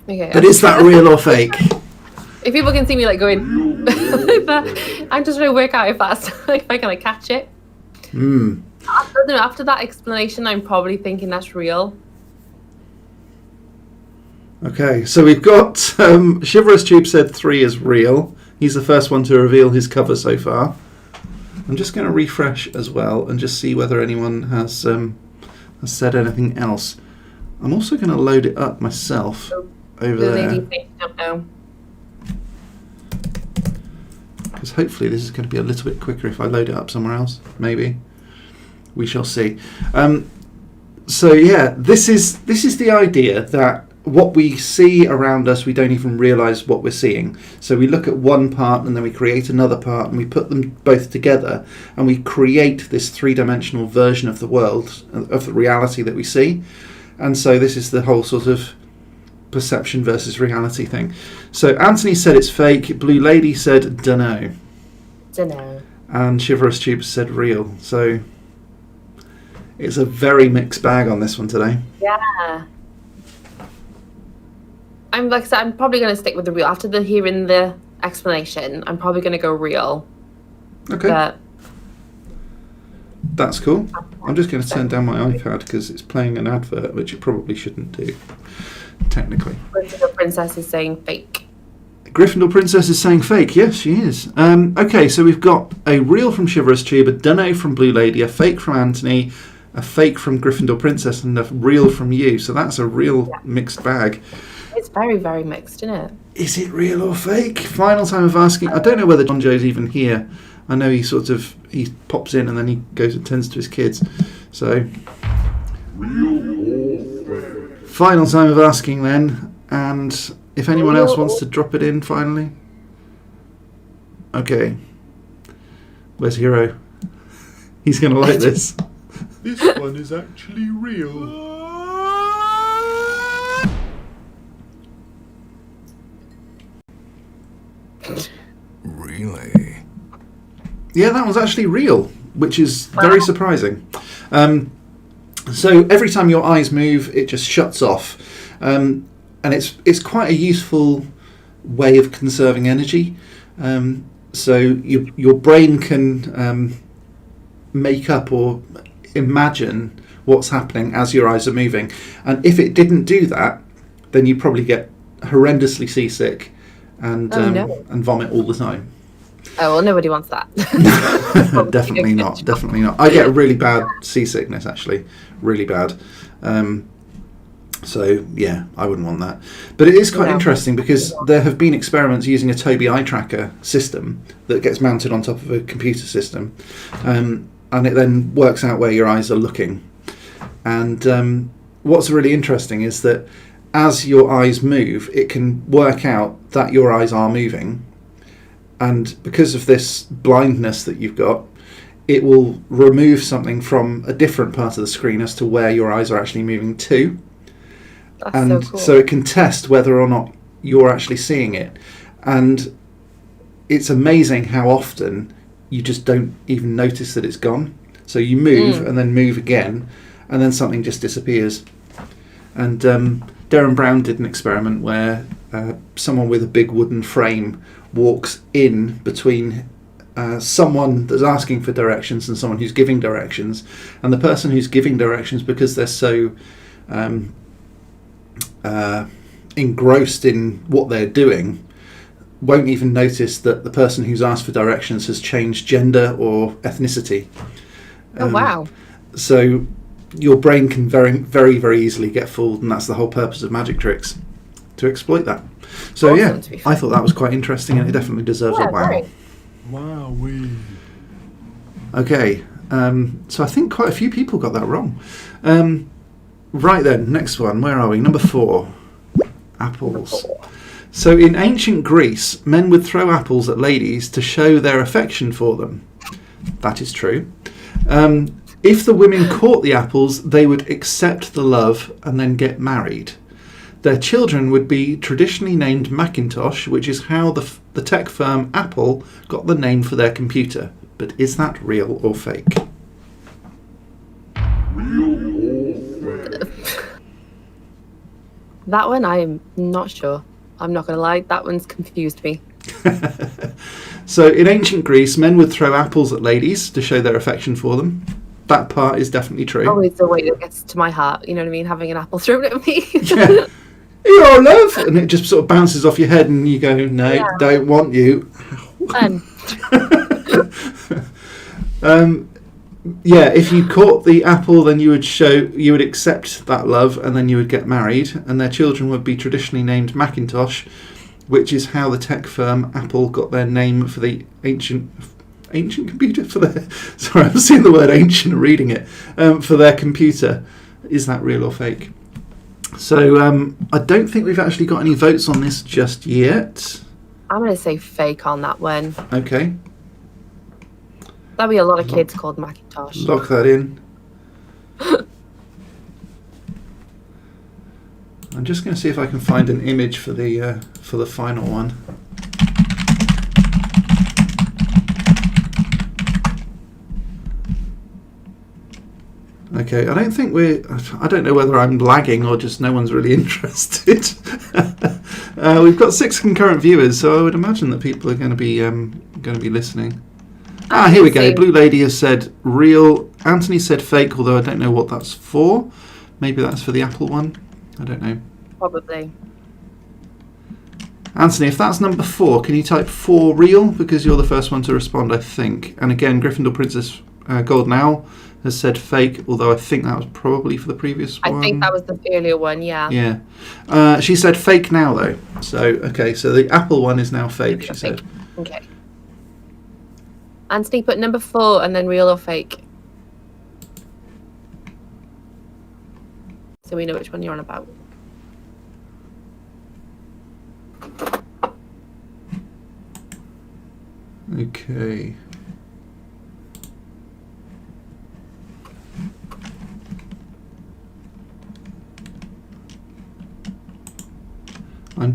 Okay. But is that real or fake? If people can see me like going like that, I'm just trying to work out if I can catch it. After that explanation, I'm probably thinking that's real. Okay, so we've got Chivalrous Tube said 3 is real. He's the first one to reveal his cover so far. I'm just going to refresh as well and just see whether anyone has said anything else. I'm also going to load it up myself over there. Because hopefully this is going to be a little bit quicker if I load it up somewhere else. Maybe. We shall see. So yeah, this is the idea that what we see around us, we don't even realise what we're seeing. So we look at one part and then we create another part and we put them both together and we create this three-dimensional version of the world, of the reality that we see. And so this is the whole sort of perception versus reality thing. So Anthony said it's fake. Blue Lady said dunno. Dunno. And Chivalrous Tube said real. So it's a very mixed bag on this one today. Yeah. I'm probably going to stick with the real. After hearing the explanation, I'm probably going to go real. Okay. But that's cool. I'm just going to turn down my iPad because it's playing an advert, which it probably shouldn't do, technically. Gryffindor Princess is saying fake. Gryffindor Princess is saying fake. Yes, she is. Okay, so we've got a real from Chivalrous Tube, a dunno from Blue Lady, a fake from Anthony, a fake from Gryffindor Princess, and a real from you. So that's a real mixed bag. It's very, very mixed, isn't it? Is it real or fake? Final time of asking. I don't know whether John Joe's even here. I know he pops in and then he goes and tends to his kids. So final time of asking then. And if anyone else wants to drop it in finally. Okay. Where's Hero? He's going to like this. This one is actually real. Really? Yeah, that was actually real, which is very surprising. So every time your eyes move, it just shuts off, and it's quite a useful way of conserving energy. So your brain can make up or imagine what's happening as your eyes are moving, and if it didn't do that, then you probably get horrendously seasick and and vomit all the time. Oh, well, nobody wants that. Definitely not. Definitely not. I get really bad seasickness, actually, really bad. So yeah, I wouldn't want that. But it is quite interesting because there have been experiments using a Tobii eye tracker system that gets mounted on top of a computer system, and it then works out where your eyes are looking. And what's really interesting is that as your eyes move, it can work out that your eyes are moving. And because of this blindness that you've got, it will remove something from a different part of the screen as to where your eyes are actually moving to. That's And so cool. so it can test whether or not you're actually seeing it. And it's amazing how often you just don't even notice that it's gone. So you move and then move again, and then something just disappears. And Darren Brown did an experiment where someone with a big wooden frame walks in between someone that's asking for directions and someone who's giving directions, and the person who's giving directions, because they're so engrossed in what they're doing, won't even notice that the person who's asked for directions has changed gender or ethnicity. Oh, wow. So your brain can very, very, very easily get fooled, and that's the whole purpose of magic tricks, to exploit that. So Awesome, yeah, to be fair. I thought that was quite interesting, and it definitely deserves a wow. Great. Wowee. Okay, so I think quite a few people got that wrong. Right then, next one. Where are we? Number 4. Apples. So in ancient Greece, men would throw apples at ladies to show their affection for them. That is true. If the women caught the apples, they would accept the love and then get married. Their children would be traditionally named Macintosh, which is how the tech firm Apple got the name for their computer. But is that real or fake? That one, I'm not sure. I'm not going to lie. That one's confused me. So in ancient Greece, men would throw apples at ladies to show their affection for them. That part is definitely true. Always the way that gets to my heart. You know what I mean? Having an apple thrown at me. Yeah. You're love, and it just sort of bounces off your head, and you go, "No, don't want you." Yeah, if you caught the apple, then you would accept that love, and then you would get married, and their children would be traditionally named Macintosh, which is how the tech firm Apple got their name for the ancient computer for their. Sorry, I'm seeing the word ancient and reading it for their computer. Is that real or fake? So I don't think we've actually got any votes on this just yet. I'm going to say fake on that one. Okay. There'll be a lot of kids called Macintosh. Lock that in. I'm just going to see if I can find an image for the final one. Okay, I don't know whether I'm lagging or just no one's really interested. We've got 6 concurrent viewers, so I would imagine that people are going to be listening. Here we go. Blue Lady has said real. Anthony said fake, although I don't know what that's for. Maybe that's for the Apple one. I don't know. Probably. Anthony, if that's number 4, can you type 4 real? Because you're the first one to respond, I think. And again, Gryffindor Princess Golden Owl has said fake, although I think that was probably for the previous one. I think that was the earlier one, yeah. Yeah. She said fake now, though. So, okay, so the Apple one is now fake, she said. Okay. Anthony put number 4 and then real or fake. So we know which one you're on about. Okay.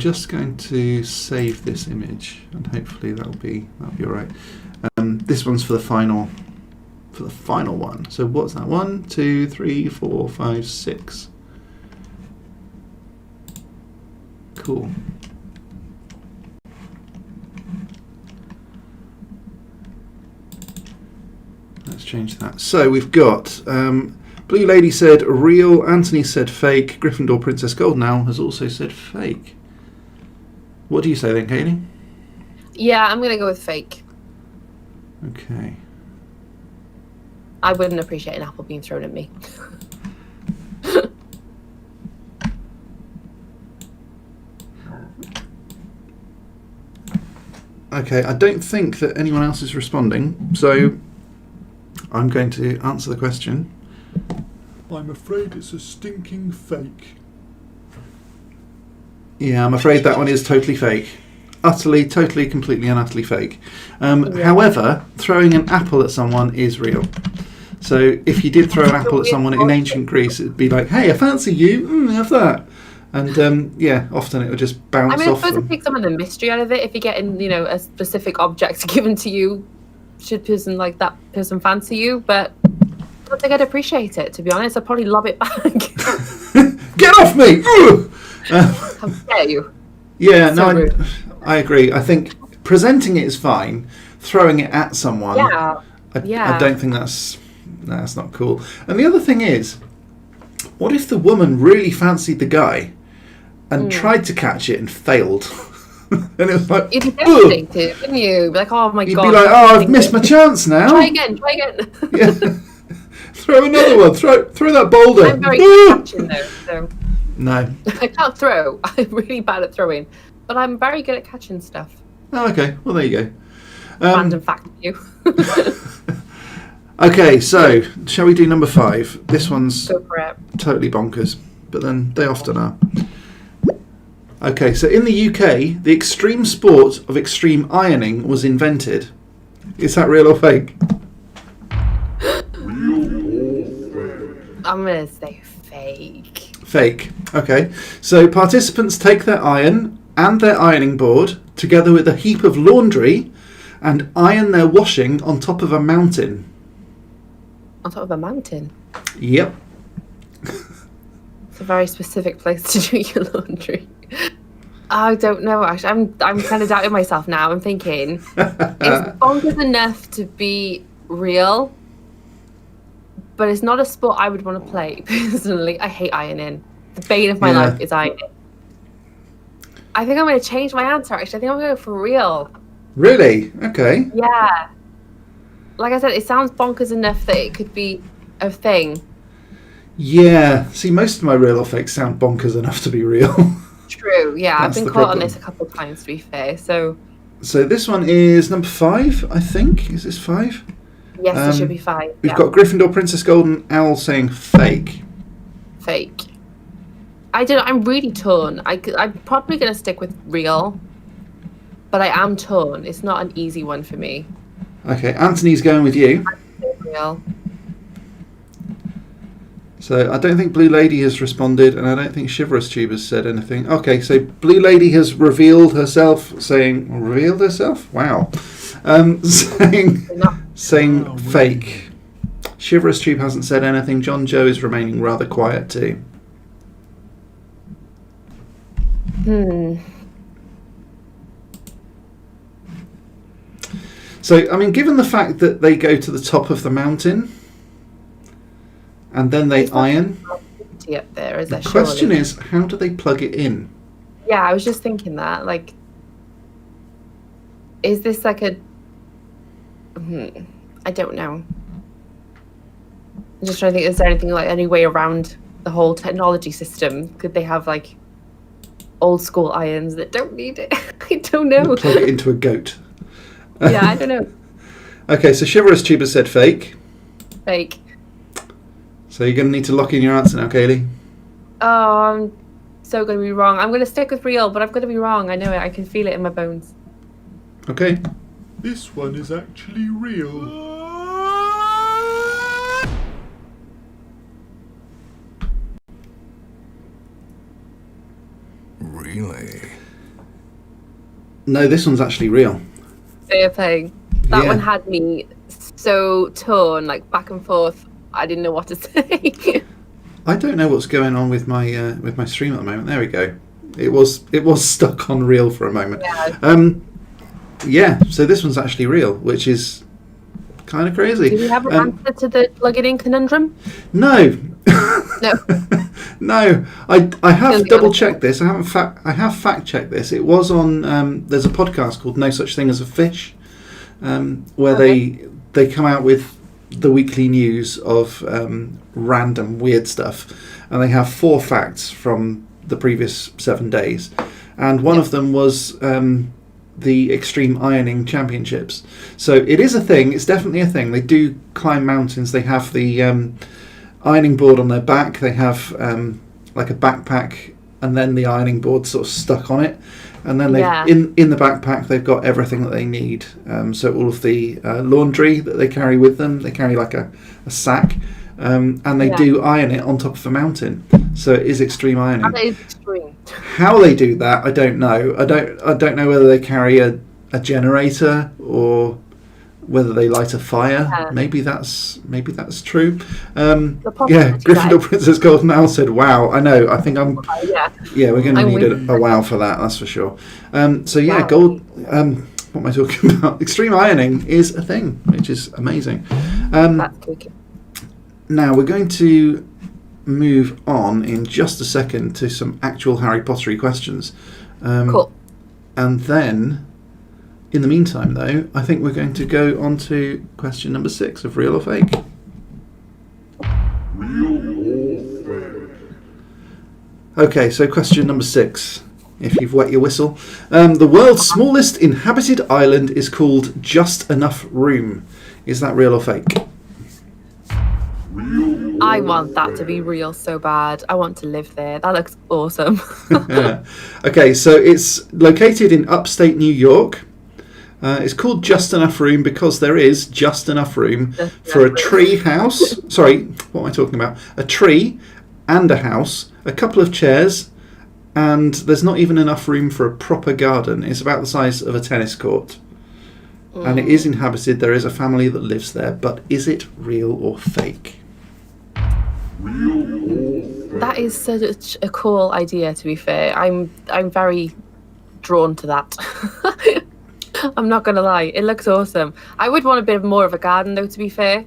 just going to save this image, and hopefully that'll be all right. This one's for the final one. So what's that? 1, 2, 3, 4, 5, 6. Cool. Let's change that. So we've got Blue Lady said real, Anthony said fake, Gryffindor Princess Golden Owl has also said fake. What do you say then, Kayleigh? Yeah, I'm going to go with fake. Okay. I wouldn't appreciate an apple being thrown at me. Okay, I don't think that anyone else is responding, so I'm going to answer the question. I'm afraid it's a stinking fake. Yeah, I'm afraid that one is totally fake. Utterly, totally, completely and utterly fake. However, throwing an apple at someone is real. So if you did throw an apple at someone in ancient Greece, it'd be like, hey, I fancy you, have that. And yeah, often it would just bounce off them. I suppose it takes some of the mystery out of it. If you're getting, a specific object given to you, should person like that person fancy you? But I don't think I'd appreciate it, to be honest. I'd probably lob it back. Get off me! How dare you? Yeah, So no, rude. I agree. I think presenting it is fine. Throwing it at someone, Yeah. I don't think that's not cool. And the other thing is, what if the woman really fancied the guy and tried to catch it and failed? And it was like, You'd be devastated, wouldn't you? Be like, oh my you'd god. be like, oh, I've missed my chance now. Try again. Yeah. Throw another one. Throw that boulder. I'm very good at catching though, so No. I can't throw. I'm really bad at throwing, but I'm very good at catching stuff. Oh, okay. Well, there you go. Random fact for you. Okay, so shall we do number 5? This one's Go for it. totally bonkers, but then they often are. Okay, so in the UK, the extreme sport of extreme ironing was invented. Is that real or fake? I'm gonna say fake. Fake. Okay. So participants take their iron and their ironing board together with a heap of laundry and iron their washing on top of a mountain. On top of a mountain. Yep. It's a very specific place to do your laundry. I don't know. Actually, I'm kind of doubting myself now. I'm thinking it's bonkers enough to be real, but it's not a sport I would want to play personally. I hate ironing. The bane of my life is ironing. I think I'm going to change my answer. Actually, I think I'm going to go for real. Really? Okay. Yeah. Like I said, it sounds bonkers enough that it could be a thing. Yeah. See, most of my real or fake sound bonkers enough to be real. True. Yeah, That's I've the been caught on problem. this a couple of times, to be fair. So this one is number 5, I think. Is this 5? yes, it should be fine. We've got Gryffindor Princess Golden Owl saying fake. Fake. I'm really torn. I'm probably going to stick with real, but I am torn. It's not an easy one for me. Okay, Anthony's going with you. Real. So I don't think Blue Lady has responded, and I don't think Chivalrous Tube has said anything. Okay, so Blue Lady has revealed herself, saying revealed herself. Wow, saying Wow, fake. Chivalrous Tube hasn't said anything. John Joe is remaining rather quiet too. So I mean, given the fact that they go to the top of the mountain and then they iron. Up there, is The there? question surely? is, how do they plug it in? Yeah, I was just thinking that. Like, is this like a? I don't know. I'm just trying to think. Is there anything like any way around the whole technology system? Could they have like old school irons that don't need it? I don't know. Plug it into a goat. Yeah, I don't know. Okay, so Chivalrous Tube has said fake. Fake. So you're going to need to lock in your answer now, Kayleigh. Oh, I'm so going to be wrong. I'm going to stick with real, but I'm going to be wrong. I know it. I can feel it in my bones. Okay. This one is actually real. Really? No, this one's actually real. Fair play. That Yeah. one had me so torn, like back and forth. I didn't know what to say. I don't know what's going on with my stream at the moment. There we go. It was stuck on real for a moment. Yeah. So this one's actually real, which is kind of crazy. Do we have an answer to the plug it in conundrum? No. No. No, I have Really double honest. checked this. I have fact checked this. It was on. There's a podcast called No Such Thing as a Fish, where they come out with the weekly news of random weird stuff, and they have 4 facts from the previous 7 days, and one of them was the Extreme Ironing Championships. So it is a thing. It's definitely a thing. They do climb mountains. They have the ironing board on their back. They have like a backpack, and then the ironing board sort of stuck on it. And then in the backpack they've got everything that they need. So all of the laundry that they carry with them, they carry like a sack, and they do iron it on top of a mountain. So it is extreme ironing. That is extreme. How they do that, I don't know. I don't know whether they carry a generator or whether they light a fire. Yeah. Maybe that's true. The possibility Gryffindor that- Princess Golden Owl said, "Wow, I know. I think I'm. Yeah. We're going to I'm need with a wow for that. That's for sure." So Wow. gold. What am I talking about? Extreme ironing is a thing, which is amazing. That's kooky. Now we're going to move on in just a second to some actual Harry Pottery questions. Cool. And then, in the meantime, though, I think we're going to go on to question number 6 of real or fake. Okay, so question number 6. If you've wet your whistle, the world's smallest inhabited island is called Just Enough Room. Is that real or fake? I want that to be real so bad. I want to live there. That looks awesome. Yeah. Okay, so it's located in upstate New York. It's called Just Enough Room because there is just enough room for a tree house. Sorry, what am I talking about? A tree and a house, a couple of chairs, and there's not even enough room for a proper garden. It's about the size of a tennis court. And it is inhabited. There is a family that lives there, but is it real or fake? That is such a cool idea, to be fair. I'm very drawn to that. I'm not going to lie. It looks awesome. I would want a bit more of a garden, though, to be fair.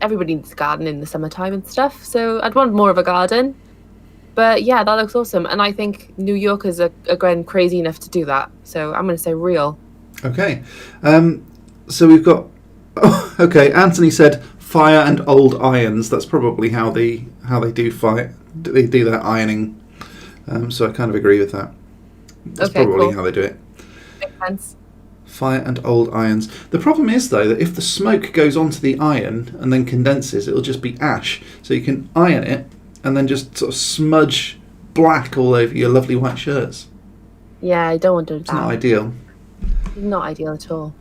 Everybody needs a garden in the summertime and stuff, so I'd want more of a garden. But yeah, that looks awesome. And I think New Yorkers are again crazy enough to do that. So I'm going to say real. Okay. So we've got... Oh, okay, Anthony said fire and old irons. That's probably how they do fire. They do their ironing. So I kind of agree with that. That's Okay, probably cool. how they do it. Makes sense. Fire and old irons. The problem is, though, that if the smoke goes onto the iron and then condenses, it'll just be ash. So you can iron it and then just sort of smudge black all over your lovely white shirts. Yeah, I don't want to do It's not that. ideal. Not ideal at all.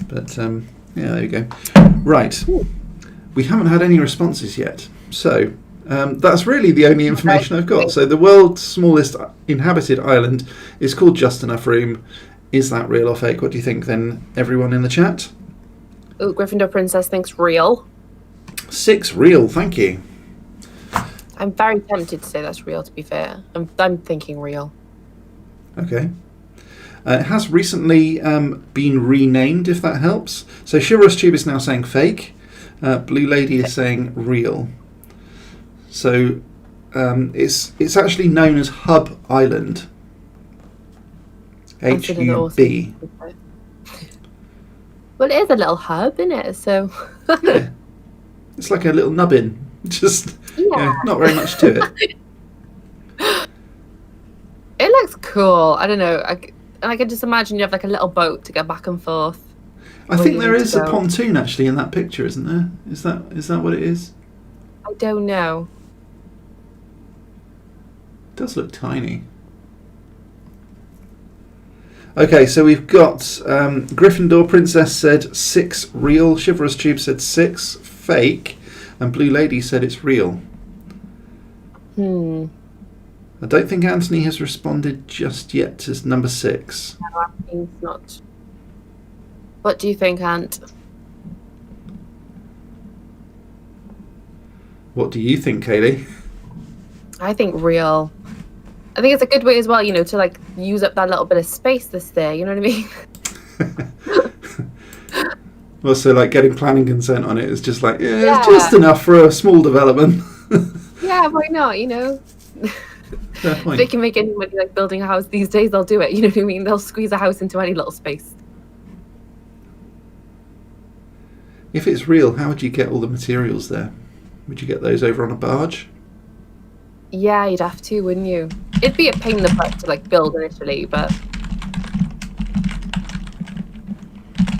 But, yeah, there you go. Right. We haven't had any responses yet. So, that's really the only information I've got. So the world's smallest inhabited island is called Just Enough Room. Is that real or fake? What do you think then, everyone in the chat? Oh, Gryffindor Princess thinks real. 6 real, thank you. I'm very tempted to say that's real, to be fair. I'm thinking real. Okay. It has recently been renamed, if that helps. So Chivalrous Tube is now saying fake. Blue Lady is saying real. So it's actually known as Hub Island. Considered HUB. awesome. Well, it is a little hub, isn't it? So Yeah. It's like a little nubbin. Just not very much to it. it looks cool. I don't know. I can just imagine you have like a little boat to get back and forth. I think there is a pontoon actually in that picture, isn't there? Is that what it is? I don't know. It does look tiny. Okay, so we've got Gryffindor Princess said 6 real, Chivalrous Tube said 6 fake, and Blue Lady said it's real. I don't think Anthony has responded just yet to number 6. No, Anthony's not. What do you think, Ant? What do you think, Kayleigh? I think real. I think it's a good way as well, you know, to like use up that little bit of space that's there. You know what I mean? Well, so like getting planning consent on it is just like, Yeah. it's just enough for a small development. Yeah, why not? You know, Fair if point. they can make anybody like building a house these days, they'll do it. You know what I mean? They'll squeeze a house into any little space. If it's real, how would you get all the materials there? Would you get those over on a barge? Yeah, you'd have to, wouldn't you? It'd be a pain in the butt to like build initially, but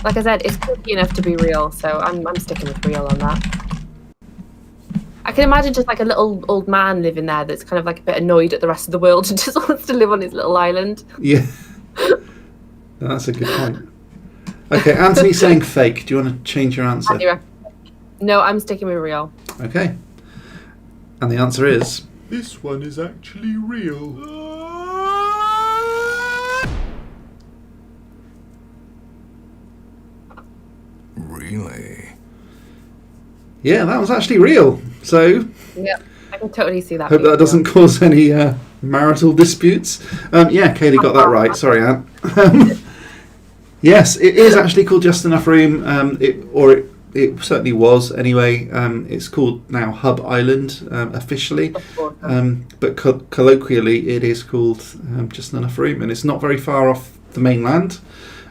like I said, it's spooky enough to be real, so I'm sticking with real on that. I can imagine just like a little old man living there that's kind of like a bit annoyed at the rest of the world and just wants to live on his little island. Yeah. That's a good point. Okay, Anthony's saying fake. Do you want to change your answer? No, I'm sticking with real. Okay. And the answer is... This one is actually real. Really? Yeah, that was actually real. So, Yeah, I can totally see that. hope being that doesn't real. cause any marital disputes. Yeah, Kayleigh got that right. Sorry, Ant. Yes, it is actually called Just Enough Room. It certainly was anyway. It's called now Hub Island officially, but colloquially it is called Just Enough Room, and it's not very far off the mainland.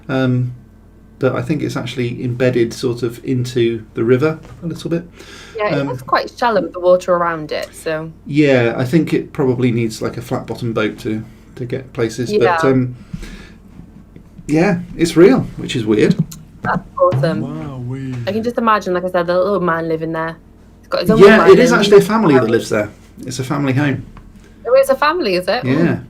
But I think it's actually embedded sort of into the river a little bit. Yeah, it looks quite shallow with the water around it, so... Yeah, I think it probably needs like a flat bottom boat to get places. Yeah. But yeah, it's real, which is weird. That's awesome. Wowee. I can just imagine, like I said, the little man living there. He's got his own Yeah, little it is island. actually a family that lives there. It's a family home. Oh, it's a family, is it? Yeah.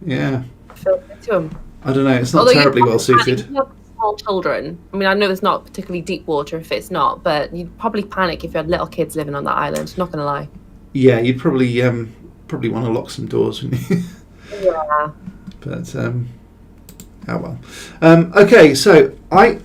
Yeah. Feel good to him. I don't know, it's not Although you terribly well probably panic suited. if you have small children. I mean, I know there's not particularly deep water if it's not, but you'd probably panic if you had little kids living on that island. Not gonna lie. Yeah, you'd probably want to lock some doors, wouldn't you? Yeah. But oh well. Okay, so I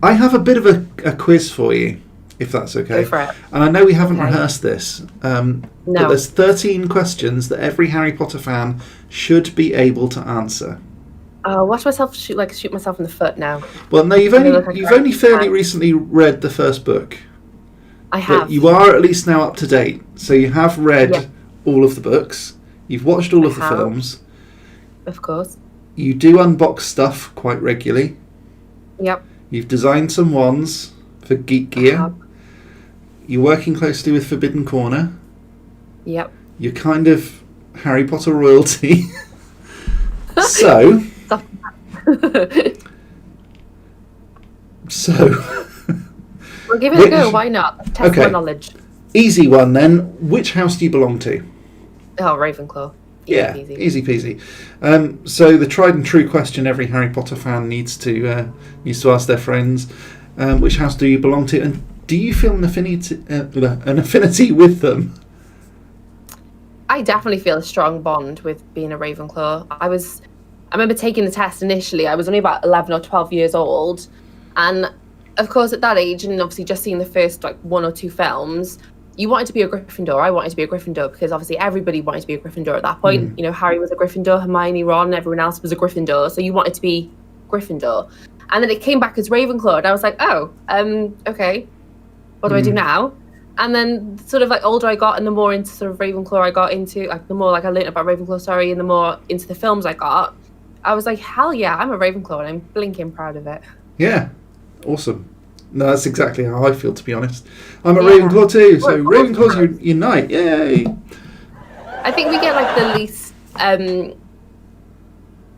have a bit of a quiz for you, if that's okay. Go for it. And I know we haven't Okay. rehearsed this, but No. there's 13 questions that every Harry Potter fan should be able to answer. Watch myself shoot myself in the foot now. Well, no, you've Let me look at only that. fairly recently read the first book, I have. but you are at least now up to date. So you have read Yeah. all of the books, you've watched all of the have. films, Of course. you do unbox stuff quite regularly. Yep. You've designed some wands for Geek Gear. You're working closely with Forbidden Corner. Yep. You're kind of Harry Potter royalty. So, We'll give it a go. Why not? Let's test Okay. my knowledge. easy one then. Which house do you belong to? Oh, Ravenclaw. Yeah, peasy. easy peasy. So the tried and true question every Harry Potter fan needs to ask their friends: which house do you belong to, and do you feel an affinity with them? I definitely feel a strong bond with being a Ravenclaw. I remember taking the test initially. I was only about 11 or 12 years old, and of course at that age, and obviously just seeing the first like 1 or 2 films, you wanted to be a Gryffindor. I wanted to be a Gryffindor because obviously everybody wanted to be a Gryffindor at that point. You know, Harry was a Gryffindor, Hermione, Ron, everyone else was a Gryffindor, so you wanted to be Gryffindor. And then it came back as Ravenclaw, and I was like, oh, okay, what do I do now? And then sort of like older I got, and the more into sort of Ravenclaw I got into, like the more like I learned about Ravenclaw, and the more into the films I got, I was like, hell yeah, I'm a Ravenclaw, and I'm blinking proud of it. Yeah, awesome. No, that's exactly how I feel, to be honest. I'm a Yeah. Ravenclaw too, so We're all Ravenclaws unite! Yay! I think we get like the least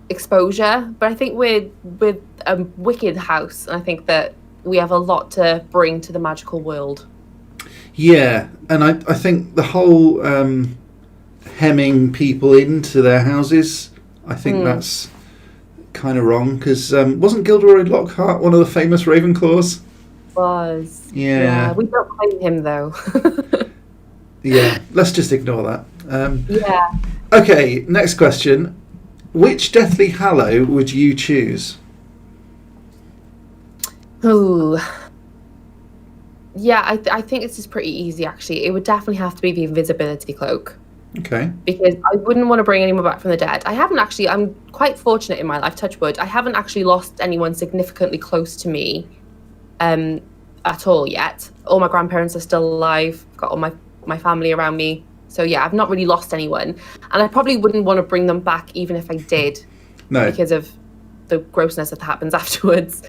exposure, but I think we're with a wicked house, and I think that we have a lot to bring to the magical world. Yeah, and I think the whole hemming people into their houses, I think that's kind of wrong, because wasn't Gilderoy Lockhart one of the famous Ravenclaws? Was. Yeah. We don't claim him though. Yeah, let's just ignore that. Yeah. Okay, next question. Which Deathly Hallow would you choose? Ooh. Yeah, I think this is pretty easy, actually. It would definitely have to be the invisibility cloak. Okay. Because I wouldn't want to bring anyone back from the dead. I'm quite fortunate in my life, touch wood. I haven't actually lost anyone significantly close to me at all yet. All my grandparents are still alive. I've got all my family around me. So yeah, I've not really lost anyone. And I probably wouldn't want to bring them back even if I did. No. Because of the grossness that happens afterwards.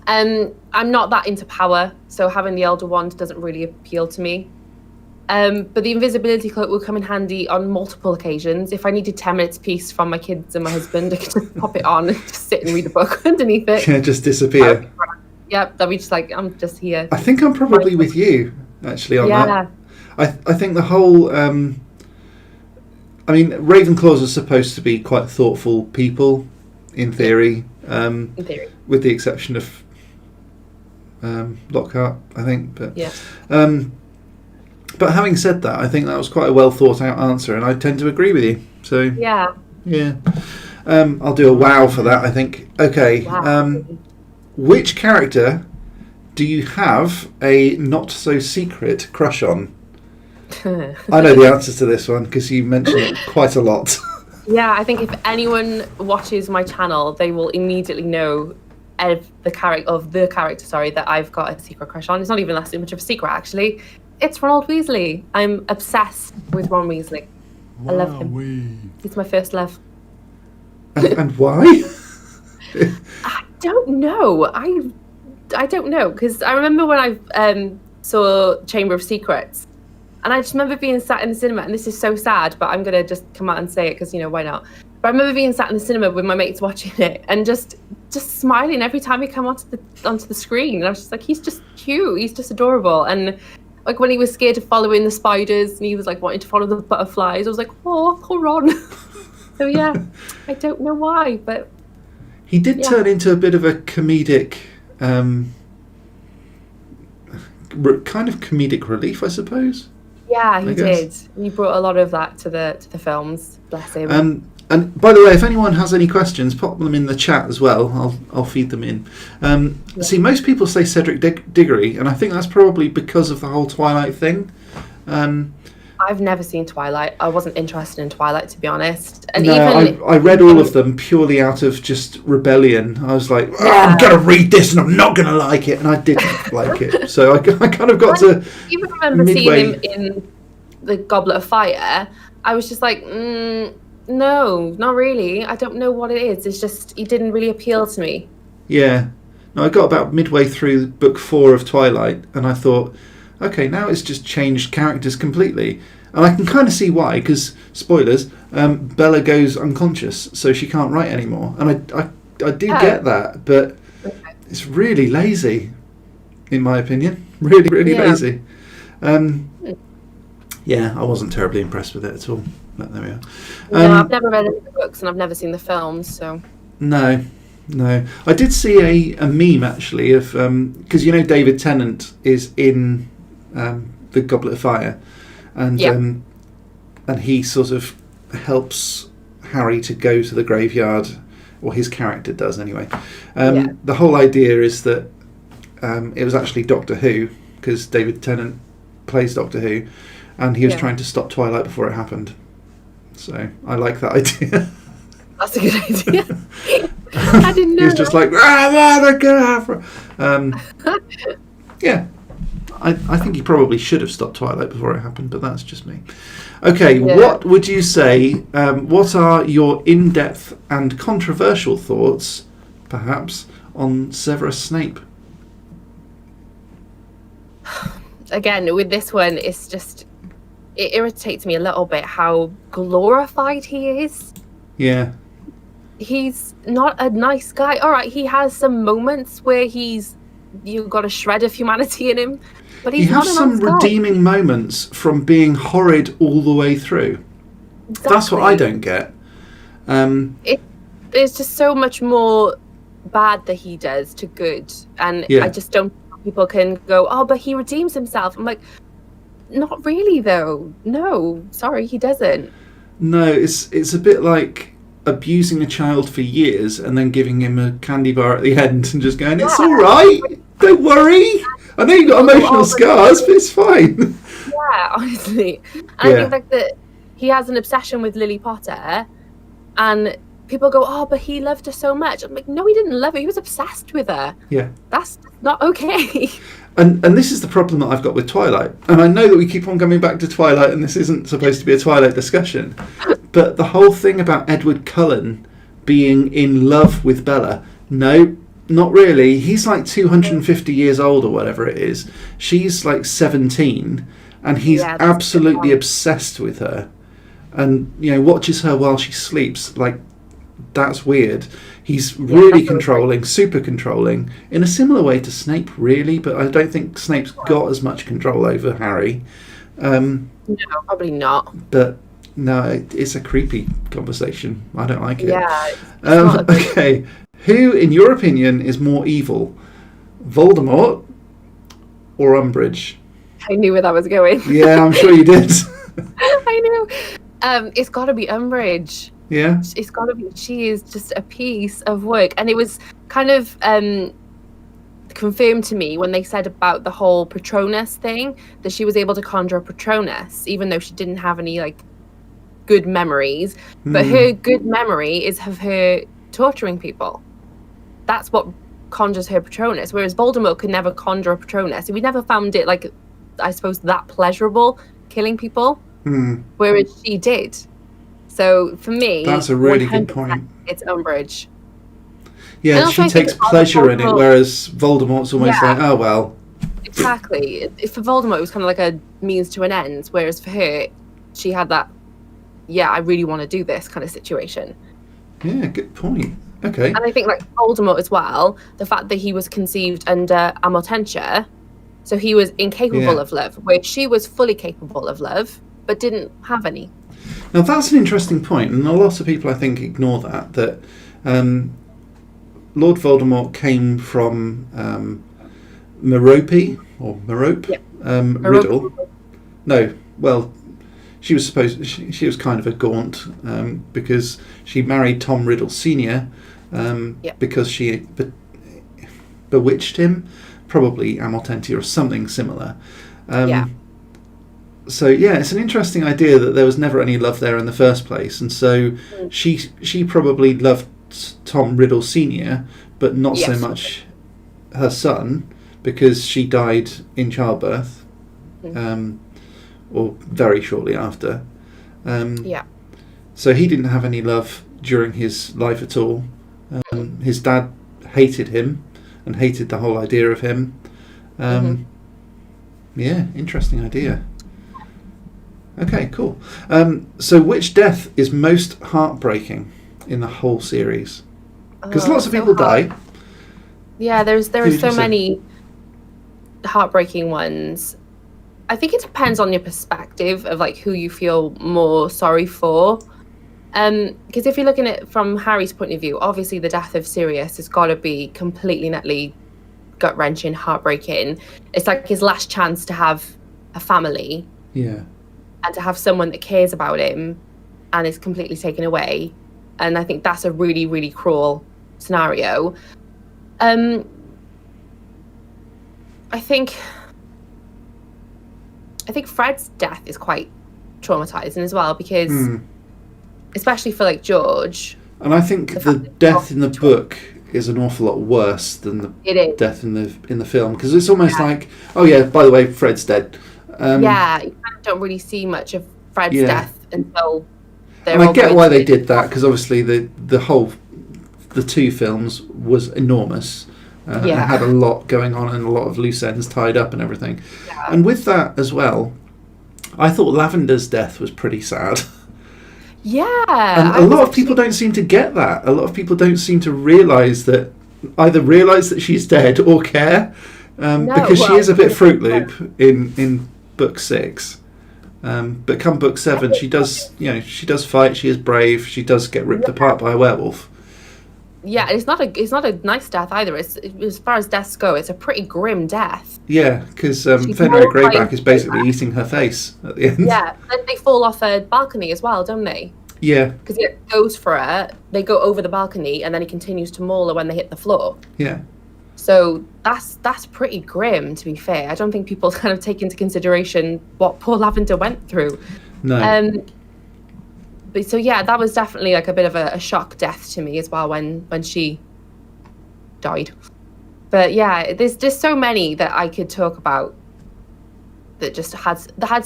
I'm not that into power, so having the Elder Wand doesn't really appeal to me. But the invisibility cloak will come in handy on multiple occasions. If I needed 10 minutes peace from my kids and my husband, I could just pop it on and just sit and read a book underneath it. Yeah, just disappear. Yep, that'd be just like, I'm just here. I think I'm probably with you, actually, on that. I think the whole... Ravenclaws are supposed to be quite thoughtful people, in theory. In theory. With the exception of Lockhart, I think. But yeah. But having said that, I think that was quite a well thought out answer, and I tend to agree with you. So yeah. I'll do a wow for that, I think. Okay. Wow. Which character do you have a not so secret crush on? I know the answer to this one because you mentioned it quite a lot. Yeah, I think if anyone watches my channel, they will immediately know the character that I've got a secret crush on. It's not even that much of a secret, actually. It's Ronald Weasley. I'm obsessed with Ron Weasley. I love him. He's my first love. And why? I don't know. I don't know, because I remember when I saw Chamber of Secrets, and I just remember being sat in the cinema, and this is so sad, but I'm going to just come out and say it because, why not? But I remember being sat in the cinema with my mates watching it and just smiling every time he came onto the screen. And I was just like, he's just cute. He's just adorable. And like when he was scared of following the spiders and he was like wanting to follow the butterflies, I was like, oh, poor Ron. So yeah, I don't know why, but... He did turn into a bit of a comedic... kind of comedic relief, I suppose. Yeah, he did. He brought a lot of that to the films. Bless him. And by the way, if anyone has any questions, pop them in the chat as well. I'll feed them in. See, most people say Cedric Diggory, and I think that's probably because of the whole Twilight thing. I've never seen Twilight. I wasn't interested in Twilight, to be honest. And I read all of them purely out of just rebellion. I was like, I'm going to read this and I'm not going to like it. And I didn't like it. So I kind of got to even remember seeing him in The Goblet of Fire. I was just like, no, not really. I don't know what it is. It's just, he didn't really appeal to me. Yeah. No, I got about midway through book 4 of Twilight and I thought, okay, now it's just changed characters completely. And I can kind of see why, because, spoilers, Bella goes unconscious, so she can't write anymore. And I do get that, but it's really lazy, in my opinion. Really, really lazy. Yeah, I wasn't terribly impressed with it at all. But there we are. No, I've never read any of the books and I've never seen the films, so... No. I did see a meme, actually, of... Because, David Tennant is in The Goblet of Fire. And he sort of helps Harry to go to the graveyard, or his character does anyway. The whole idea is that it was actually Doctor Who, because David Tennant plays Doctor Who, and he was trying to stop Twilight before it happened. So I like that idea. That's a good idea. I didn't know. He was just like, they're gonna have... yeah. I think he probably should have stopped Twilight before it happened, but that's just me. Okay, what would you say, what are your in-depth and controversial thoughts, perhaps, on Severus Snape? Again, with this one, it's just... It irritates me a little bit how glorified he is. Yeah. He's not a nice guy. All right, he has some moments where you've got a shred of humanity in him. But he has some redeeming moments from being horrid all the way through. Exactly. That's what I don't get. There's just so much more bad that he does to good. And I just don't think people can go, oh, but he redeems himself. I'm like, Not really, though. No, sorry, he doesn't. No, it's a bit like abusing a child for years and then giving him a candy bar at the end and just going, it's all right, don't worry. I know you've got emotional scars, but it's fine. Yeah, honestly. And I think like that he has an obsession with Lily Potter, and people go, oh, but he loved her so much. I'm like, no, he didn't love her. He was obsessed with her. Yeah. That's not okay. And this is the problem that I've got with Twilight. And I know that we keep on coming back to Twilight, and this isn't supposed to be a Twilight discussion. But the whole thing about Edward Cullen being in love with Bella, no, not really. He's like 250 years old or whatever it is. She's like 17, and he's absolutely obsessed with her. And, watches her while she sleeps. Like, that's weird. He's really controlling, super controlling, in a similar way to Snape, really, but I don't think Snape's got as much control over Harry. No, probably not. But no, it's a creepy conversation. I don't like it. Yeah. Okay, who, in your opinion, is more evil, Voldemort or Umbridge? I knew where that was going. Yeah, I'm sure you did. I knew. It's got to be Umbridge. Yeah, it's got to be. She is just a piece of work, and it was kind of confirmed to me when they said about the whole Patronus thing, that she was able to conjure a Patronus even though she didn't have any like good memories. But her good memory is of her torturing people. That's what conjures her Patronus. Whereas Voldemort could never conjure a Patronus. We never found it, like, I suppose, that pleasurable killing people. Whereas she did. So for me, that's a really good point. It's Umbridge. Yeah, she takes pleasure in it, whereas Voldemort's almost like, oh well. Exactly. For Voldemort, it was kind of like a means to an end, whereas for her, she had that, I really want to do this kind of situation. Yeah, good point. Okay. And I think like Voldemort as well, the fact that he was conceived under Amortentia, so he was incapable of love, where she was fully capable of love, but didn't have any. Now that's an interesting point, and a lot of people I think ignore that Lord Voldemort came from Merope Riddle. No, well, she was she was kind of a gaunt because she married Tom Riddle Senior because she bewitched him, probably Amortentia or something similar. So it's an interesting idea that there was never any love there in the first place, and so she probably loved Tom Riddle Senior, but not so much her son, because she died in childbirth, or very shortly after. So he didn't have any love during his life at all. His dad hated him and hated the whole idea of him. Interesting idea. Okay, cool. So which death is most heartbreaking in the whole series? Because lots of people die. Yeah, there are so many heartbreaking ones. I think it depends on your perspective of like who you feel more sorry for. Because if you're looking at it from Harry's point of view, obviously the death of Sirius has got to be completely nutty, gut-wrenching, heartbreaking. It's like his last chance to have a family. Yeah. And to have someone that cares about him, and is completely taken away. And I think that's a really, really cruel scenario. I think Fred's death is quite traumatizing as well, because especially for like George. And I think the death in the book is an awful lot worse than the death in the film, because it's almost like, oh yeah, by the way, Fred's dead. You kind of don't really see much of Fred's death until they're and I get why they did that, because obviously the two films was enormous. It had a lot going on and a lot of loose ends tied up and everything. And with that as well, I thought Lavender's death was pretty sad. And a lot of people don't seem to get that. A lot of people don't seem to realise that she's dead or care, because she is a bit Fruit Loop in book 6. But come book 7, she does fight. She is brave. She does get ripped apart by a werewolf. Yeah, it's not a nice death either. As far as deaths go, it's a pretty grim death. Yeah, because She's Fenrir more Greyback like- is basically eating her face at the end. Yeah, then they fall off a balcony as well, don't they? Yeah, Because he goes for her, they go over the balcony, and then he continues to maul her when they hit the floor. yeah. So that's pretty grim, to be fair. I don't think people kind of take into consideration what poor Lavender went through. No. But so yeah, that was definitely like a bit of a shock death to me as well when she died. But yeah, there's just so many that I could talk about that just had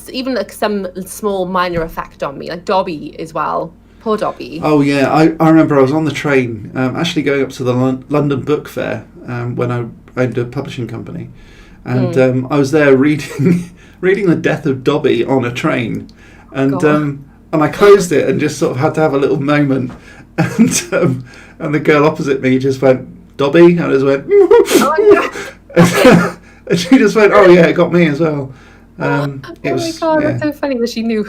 even like some small minor effect on me, like Dobby as well. Poor Dobby. Oh yeah, I remember I was on the train, actually going up to the London Book Fair when I owned a publishing company, and I was there reading the death of Dobby on a train, and I closed it and just sort of had to have a little moment, and the girl opposite me just went, "Dobby," and I just went, and she just went, "Oh yeah, it got me as well." Oh my god, yeah. that's so funny that she knew.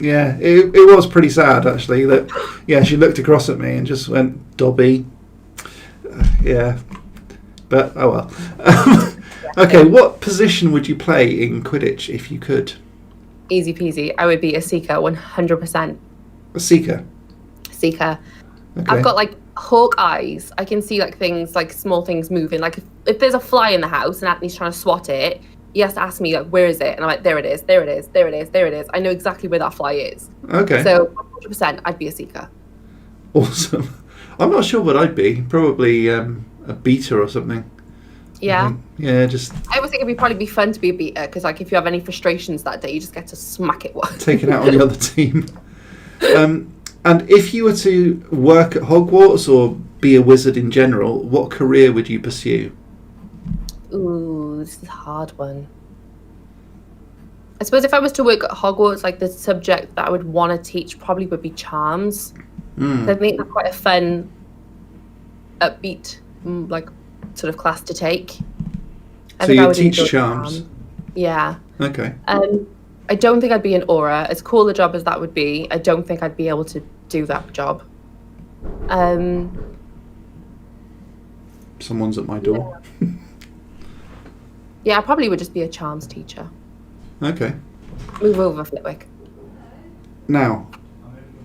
Yeah, it was pretty sad actually. That she looked across at me and just went, "Dobby." Yeah, but oh well. Okay, what position would you play in Quidditch if you could? Easy peasy. I would be a seeker, 100%. A seeker. Seeker. Okay. I've got like hawk eyes. I can see like things, like small things moving. Like if there's a fly in the house and Anthony's trying to swat it, he has to ask me like, where is it? And I'm like, there it is, there it is, there it is, there it is. I know exactly where that fly is. Okay. So 100%, I'd be a seeker. Awesome. I'm not sure what I'd be. Probably a beater or something. Yeah. Yeah, just I always think it'd probably be fun to be a beater because like if you have any frustrations that day, you just get to smack it once. take it out on the other team. And if you were to work at Hogwarts or be a wizard in general, what career would you pursue? Ooh, this is a hard one. I suppose if I was to work at Hogwarts, like the subject that I would want to teach probably would be charms. I think that's quite a fun, upbeat, like sort of class to take. So you teach charms? Yeah. Okay. I don't think I'd be an aura. As cool a job as that would be, I don't think I'd be able to do that job. Someone's at my door. Yeah, I probably would just be a charms teacher. Okay. Move over, Flitwick. Now,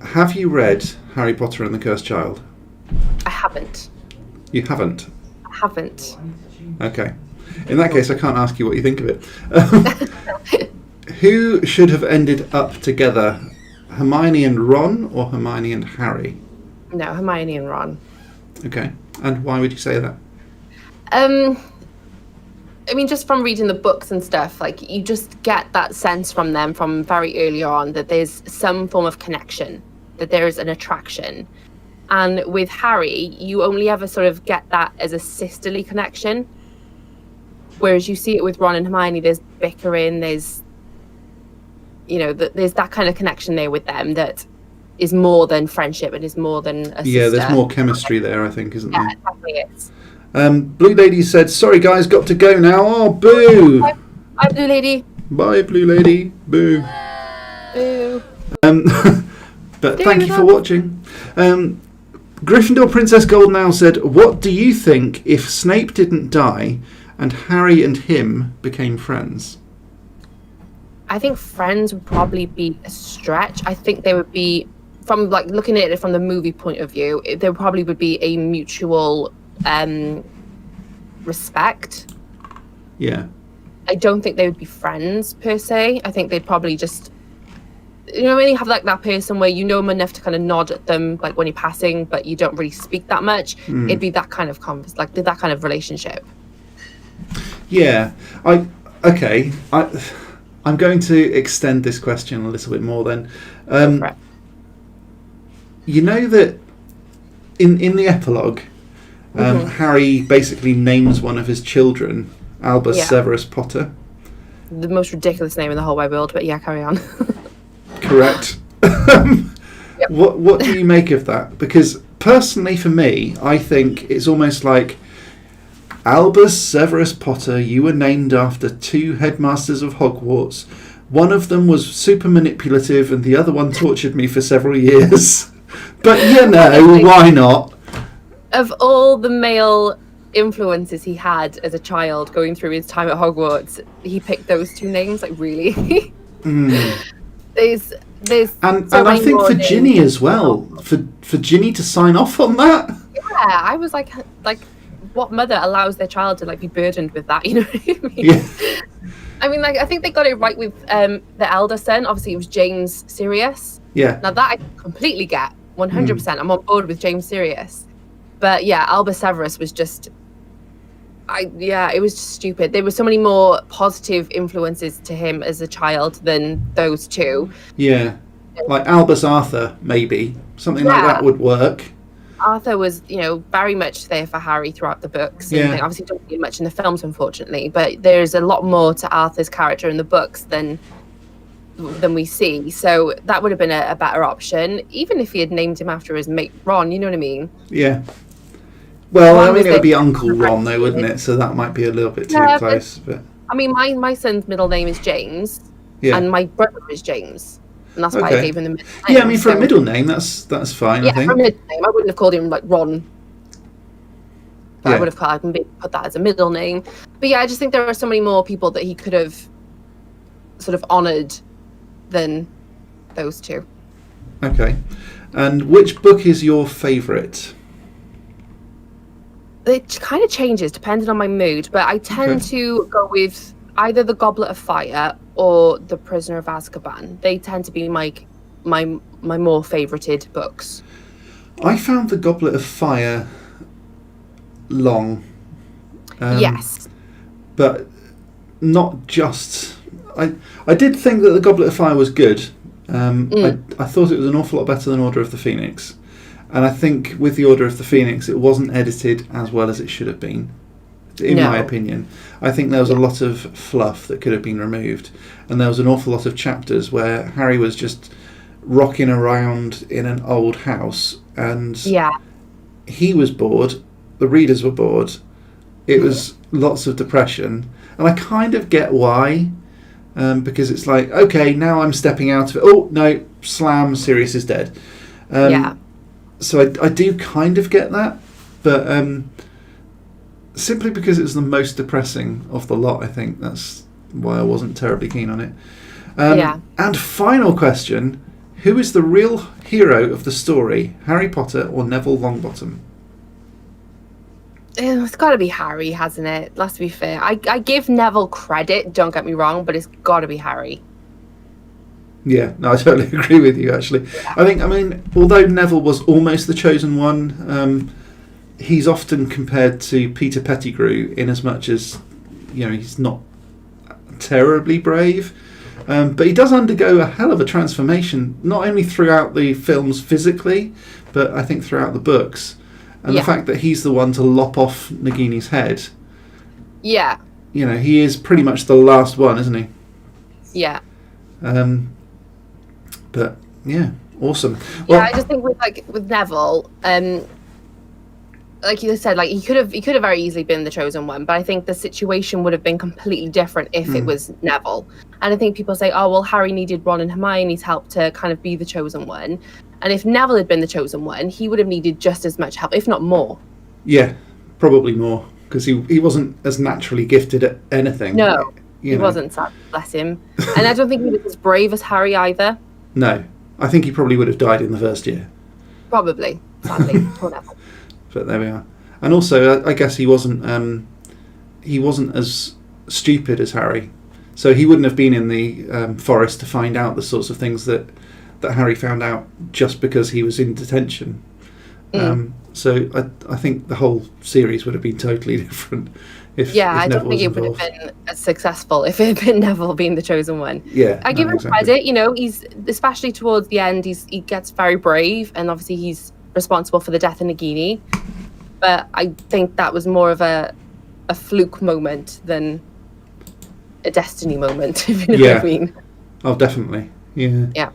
have you read Harry Potter and the Cursed Child? I haven't. You haven't? I haven't. Okay. In that case, I can't ask you what you think of it. Who should have ended up together? Hermione and Ron or Hermione and Harry? No, Hermione and Ron. Okay. And why would you say that? I mean, just from reading the books and stuff, like you just get that sense from them from very early on that there's some form of connection, that there is an attraction. And with Harry, you only ever sort of get that as a sisterly connection. Whereas you see it with Ron and Hermione, there's bickering, there's there's that kind of connection there with them that is more than friendship and is more than a sister. Yeah, there's more chemistry there, I think, isn't there? Yeah, it definitely is. Blue Lady said, "Sorry guys, got to go now." Oh, boo! Bye, Blue Lady. Bye, Blue Lady. Boo. Boo. But thank you for watching. Gryffindor Princess Golden Owl said, "What do you think if Snape didn't die and Harry and him became friends?" I think friends would probably be a stretch. I think they would be, from like looking at it from the movie point of view, there probably would be a mutual respect. Yeah. I don't think they would be friends per se. I think they'd probably just, when you have like that person where you know them enough to kind of nod at them, like when you're passing, but you don't really speak that much. It'd be that kind of that kind of relationship. Yeah. I'm going to extend this question a little bit more then. You know that in the epilogue, Harry basically names one of his children Albus Severus Potter. The most ridiculous name in the whole wide world, but yeah, carry on. Correct. Yep. What do you make of that? Because personally for me, I think it's almost like, Albus Severus Potter, you were named after two headmasters of Hogwarts. One of them was super manipulative and the other one tortured me for several years. But why not? of all the male influences he had as a child going through his time at Hogwarts, he picked those two names. Like, really? There's And so I many think more for names. Ginny as well, for Ginny to sign off on that. Yeah, I was like, what mother allows their child to like be burdened with that? You know what I mean? Yeah. I mean, like, I think they got it right with the elder son. Obviously, it was James Sirius. Yeah. Now that I completely get, 100%. I'm on board with James Sirius. But yeah, Albus Severus was just, it was just stupid. There were so many more positive influences to him as a child than those two. Yeah. Like Albus Arthur, maybe. Something like that would work. Arthur was, very much there for Harry throughout the books. Yeah. And obviously don't see much in the films, unfortunately. But there's a lot more to Arthur's character in the books than we see. So that would have been a better option, even if he had named him after his mate Ron. You know what I mean? Yeah. Well, Ron I mean, was it would be there- Uncle Ron, though, wouldn't it? So that might be a little bit too Yeah, close. But I mean, my son's middle name is James, yeah. and my brother is James. And that's why I Okay. gave him the middle name. Yeah, I mean, for a So- middle name, that's fine, I Yeah, think. for a middle name. I wouldn't have called him like Ron. But Yeah. I would have called maybe put that as a middle name. But yeah, I just think there are so many more people that he could have sort of honoured than those two. Okay. And which book is your favourite? It kind of changes depending on my mood, but I tend to go with either The Goblet of Fire or The Prisoner of Azkaban. They tend to be my more favorited books. I found The Goblet of Fire long. Yes. But not just... I did think that The Goblet of Fire was good. I thought it was an awful lot better than Order of the Phoenix. And I think with the Order of the Phoenix, it wasn't edited as well as it should have been, in my opinion. I think there was a lot of fluff that could have been removed. And there was an awful lot of chapters where Harry was just rocking around in an old house. And he was bored. The readers were bored. It was lots of depression. And I kind of get why. Because it's like, okay, now I'm stepping out of it. Oh, no, slam, Sirius is dead. So I do kind of get that. But simply because it was the most depressing of the lot, I think that's why I wasn't terribly keen on it. And final question, who is the real hero of the story, Harry Potter or Neville Longbottom? It's got to be Harry, hasn't it? Let's be fair. I give Neville credit, don't get me wrong, but it's got to be Harry. Yeah, no, I totally agree with you, actually. I mean, although Neville was almost the chosen one, he's often compared to Peter Pettigrew in as much as, he's not terribly brave. But he does undergo a hell of a transformation, not only throughout the films physically, but I think throughout the books. And the fact that he's the one to lop off Nagini's head. Yeah. He is pretty much the last one, isn't he? Yeah. But yeah, awesome. Well, I just think with Neville, like you said, like he could have very easily been the chosen one, but I think the situation would have been completely different if it was Neville. And I think people say, oh well, Harry needed Ron and Hermione's help to kind of be the chosen one. And if Neville had been the chosen one, he would have needed just as much help, if not more. Yeah, probably more, because he wasn't as naturally gifted at anything. No, he wasn't, sad, bless him. And I don't think he was as brave as Harry either. No, I think he probably would have died in the first year. Probably, sadly. Poor Neville. But there we are. And also, I guess he wasn't as stupid as Harry, so he wouldn't have been in the forest to find out the sorts of things that Harry found out just because he was in detention. So I think the whole series would have been totally different if I Neville don't think it would have been as successful if it had been Neville being the chosen one. Yeah, I give him credit. He's especially towards the end. He gets very brave, and obviously he's responsible for the death of Nagini. But I think that was more of a fluke moment than a destiny moment. If you know what I mean. Oh, definitely. Yeah. Yeah.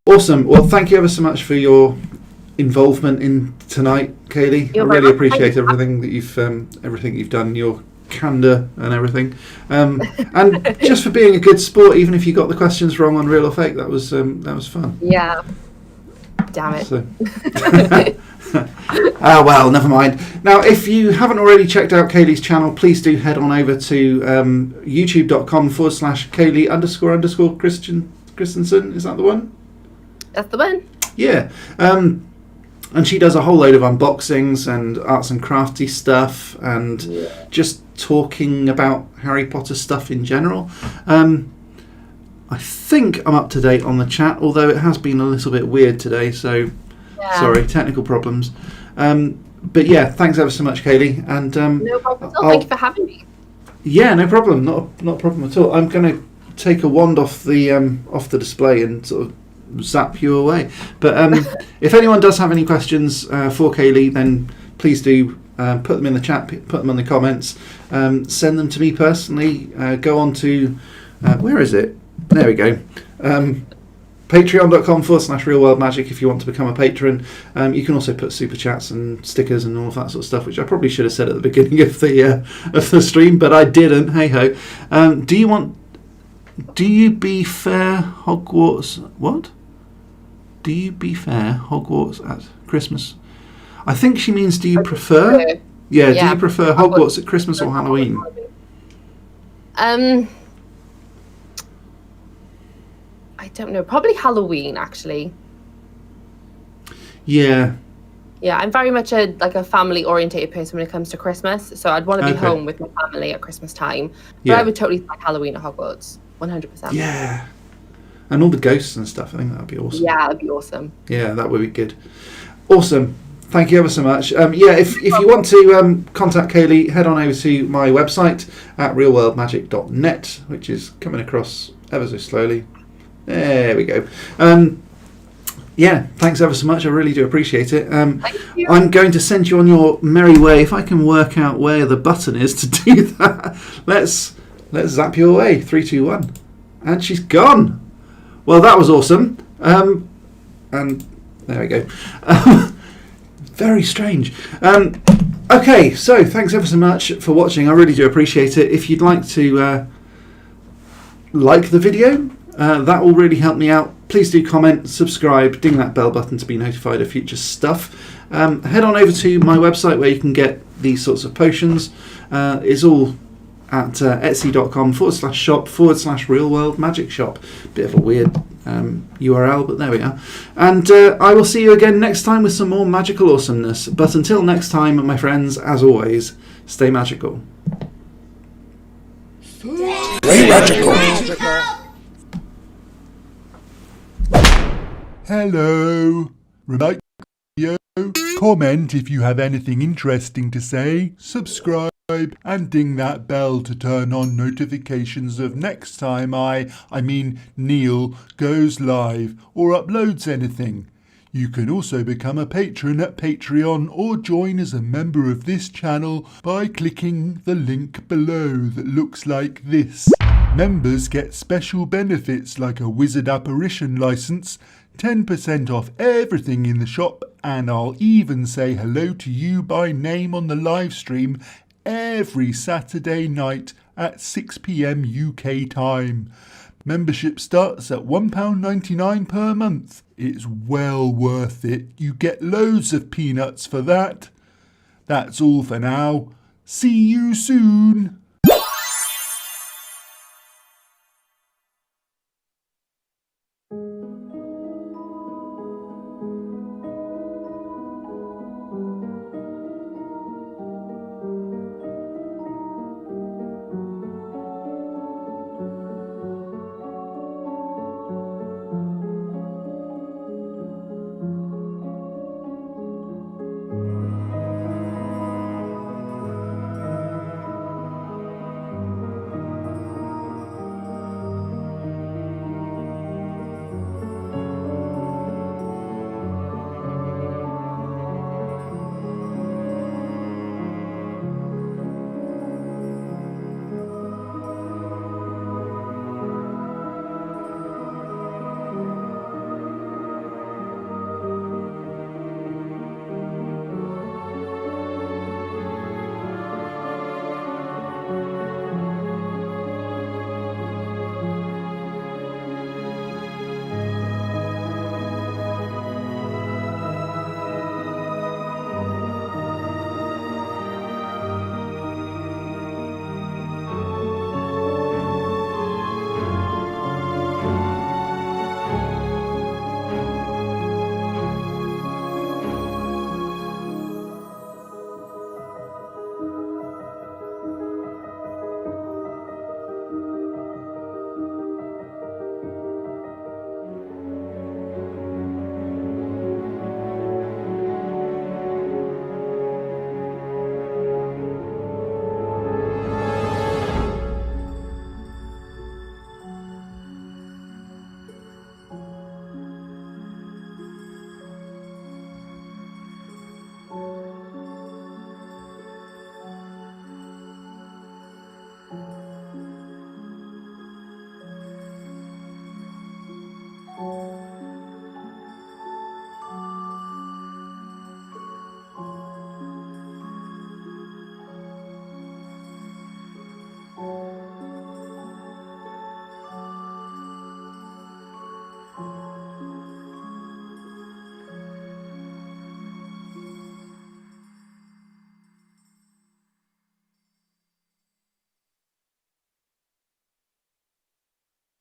Awesome. Well, thank you ever so much for your involvement in tonight, Kayleigh. You're I really welcome. appreciate everything that you've done, your candour and everything, and just for being a good sport, even if you got the questions wrong on real or fake. That was fun. Yeah. Damn it. So, Well, never mind. Now, if you haven't already checked out Kayleigh's channel, please do head on over to youtube.com/Kayleigh__Christensen. Is that the one? That's the one. Yeah. And she does a whole load of unboxings and arts and crafty stuff and just talking about Harry Potter stuff in general. I think I'm up to date on the chat, although it has been a little bit weird today, so sorry, technical problems. But yeah, thanks ever so much, Kayleigh. And No problem at all. Thank you for having me. yeah, no problem. Not a problem at all. I'm going to take a wand off the display and sort of zap you away. But if anyone does have any questions for Kayleigh, then please do put them in the chat, put them in the comments, send them to me personally. Go on to where is it? There we go. Patreon.com/realworldmagic if you want to become a patron. You can also put super chats and stickers and all of that sort of stuff, which I probably should have said at the beginning of the stream, but I didn't. Hey ho. Do you be fair Hogwarts? What? Do you be fair Hogwarts at Christmas? I think she means do you prefer? Yeah. Do you prefer Hogwarts at Christmas or Halloween? I don't know. Probably Halloween, actually. Yeah. Yeah, I'm very much a family-orientated person when it comes to Christmas, so I'd want to be home with my family at Christmas time. But I would totally like Halloween at Hogwarts, 100%. Yeah. And all the ghosts and stuff. I think that'd be awesome. Yeah, that'd be awesome. Yeah, that would be good. Awesome. Thank you ever so much. If you want to contact Kayleigh, head on over to my website at realworldmagic.net, which is coming across ever so slowly. There we go. Thanks ever so much. I really do appreciate it. Thank you. I'm going to send you on your merry way. If I can work out where the button is to do that, let's zap you away. 3, 2, 1, and she's gone. Well, that was awesome. And there we go. Very strange. Okay, so thanks ever so much for watching. I really do appreciate it. If you'd like to like the video, that will really help me out. Please do comment, subscribe, ding that bell button to be notified of future stuff. Head on over to my website where you can get these sorts of potions. It's all at etsy.com/shop/realworldmagicshop. Bit of a weird URL, but there we are. And I will see you again next time with some more magical awesomeness. But until next time, my friends, as always, stay magical. Stay magical. Hello. Like video, comment if you have anything interesting to say, subscribe and ding that bell to turn on notifications of next time Neil goes live or uploads anything. You can also become a patron at Patreon or join as a member of this channel by clicking the link below that looks like this. Members get special benefits like a wizard apparition license, 10% off everything in the shop, and I'll even say hello to you by name on the live stream every Saturday night at 6 p.m. UK time. Membership starts at £1.99 per month. It's well worth it. You get loads of peanuts for that. That's all for now. See you soon.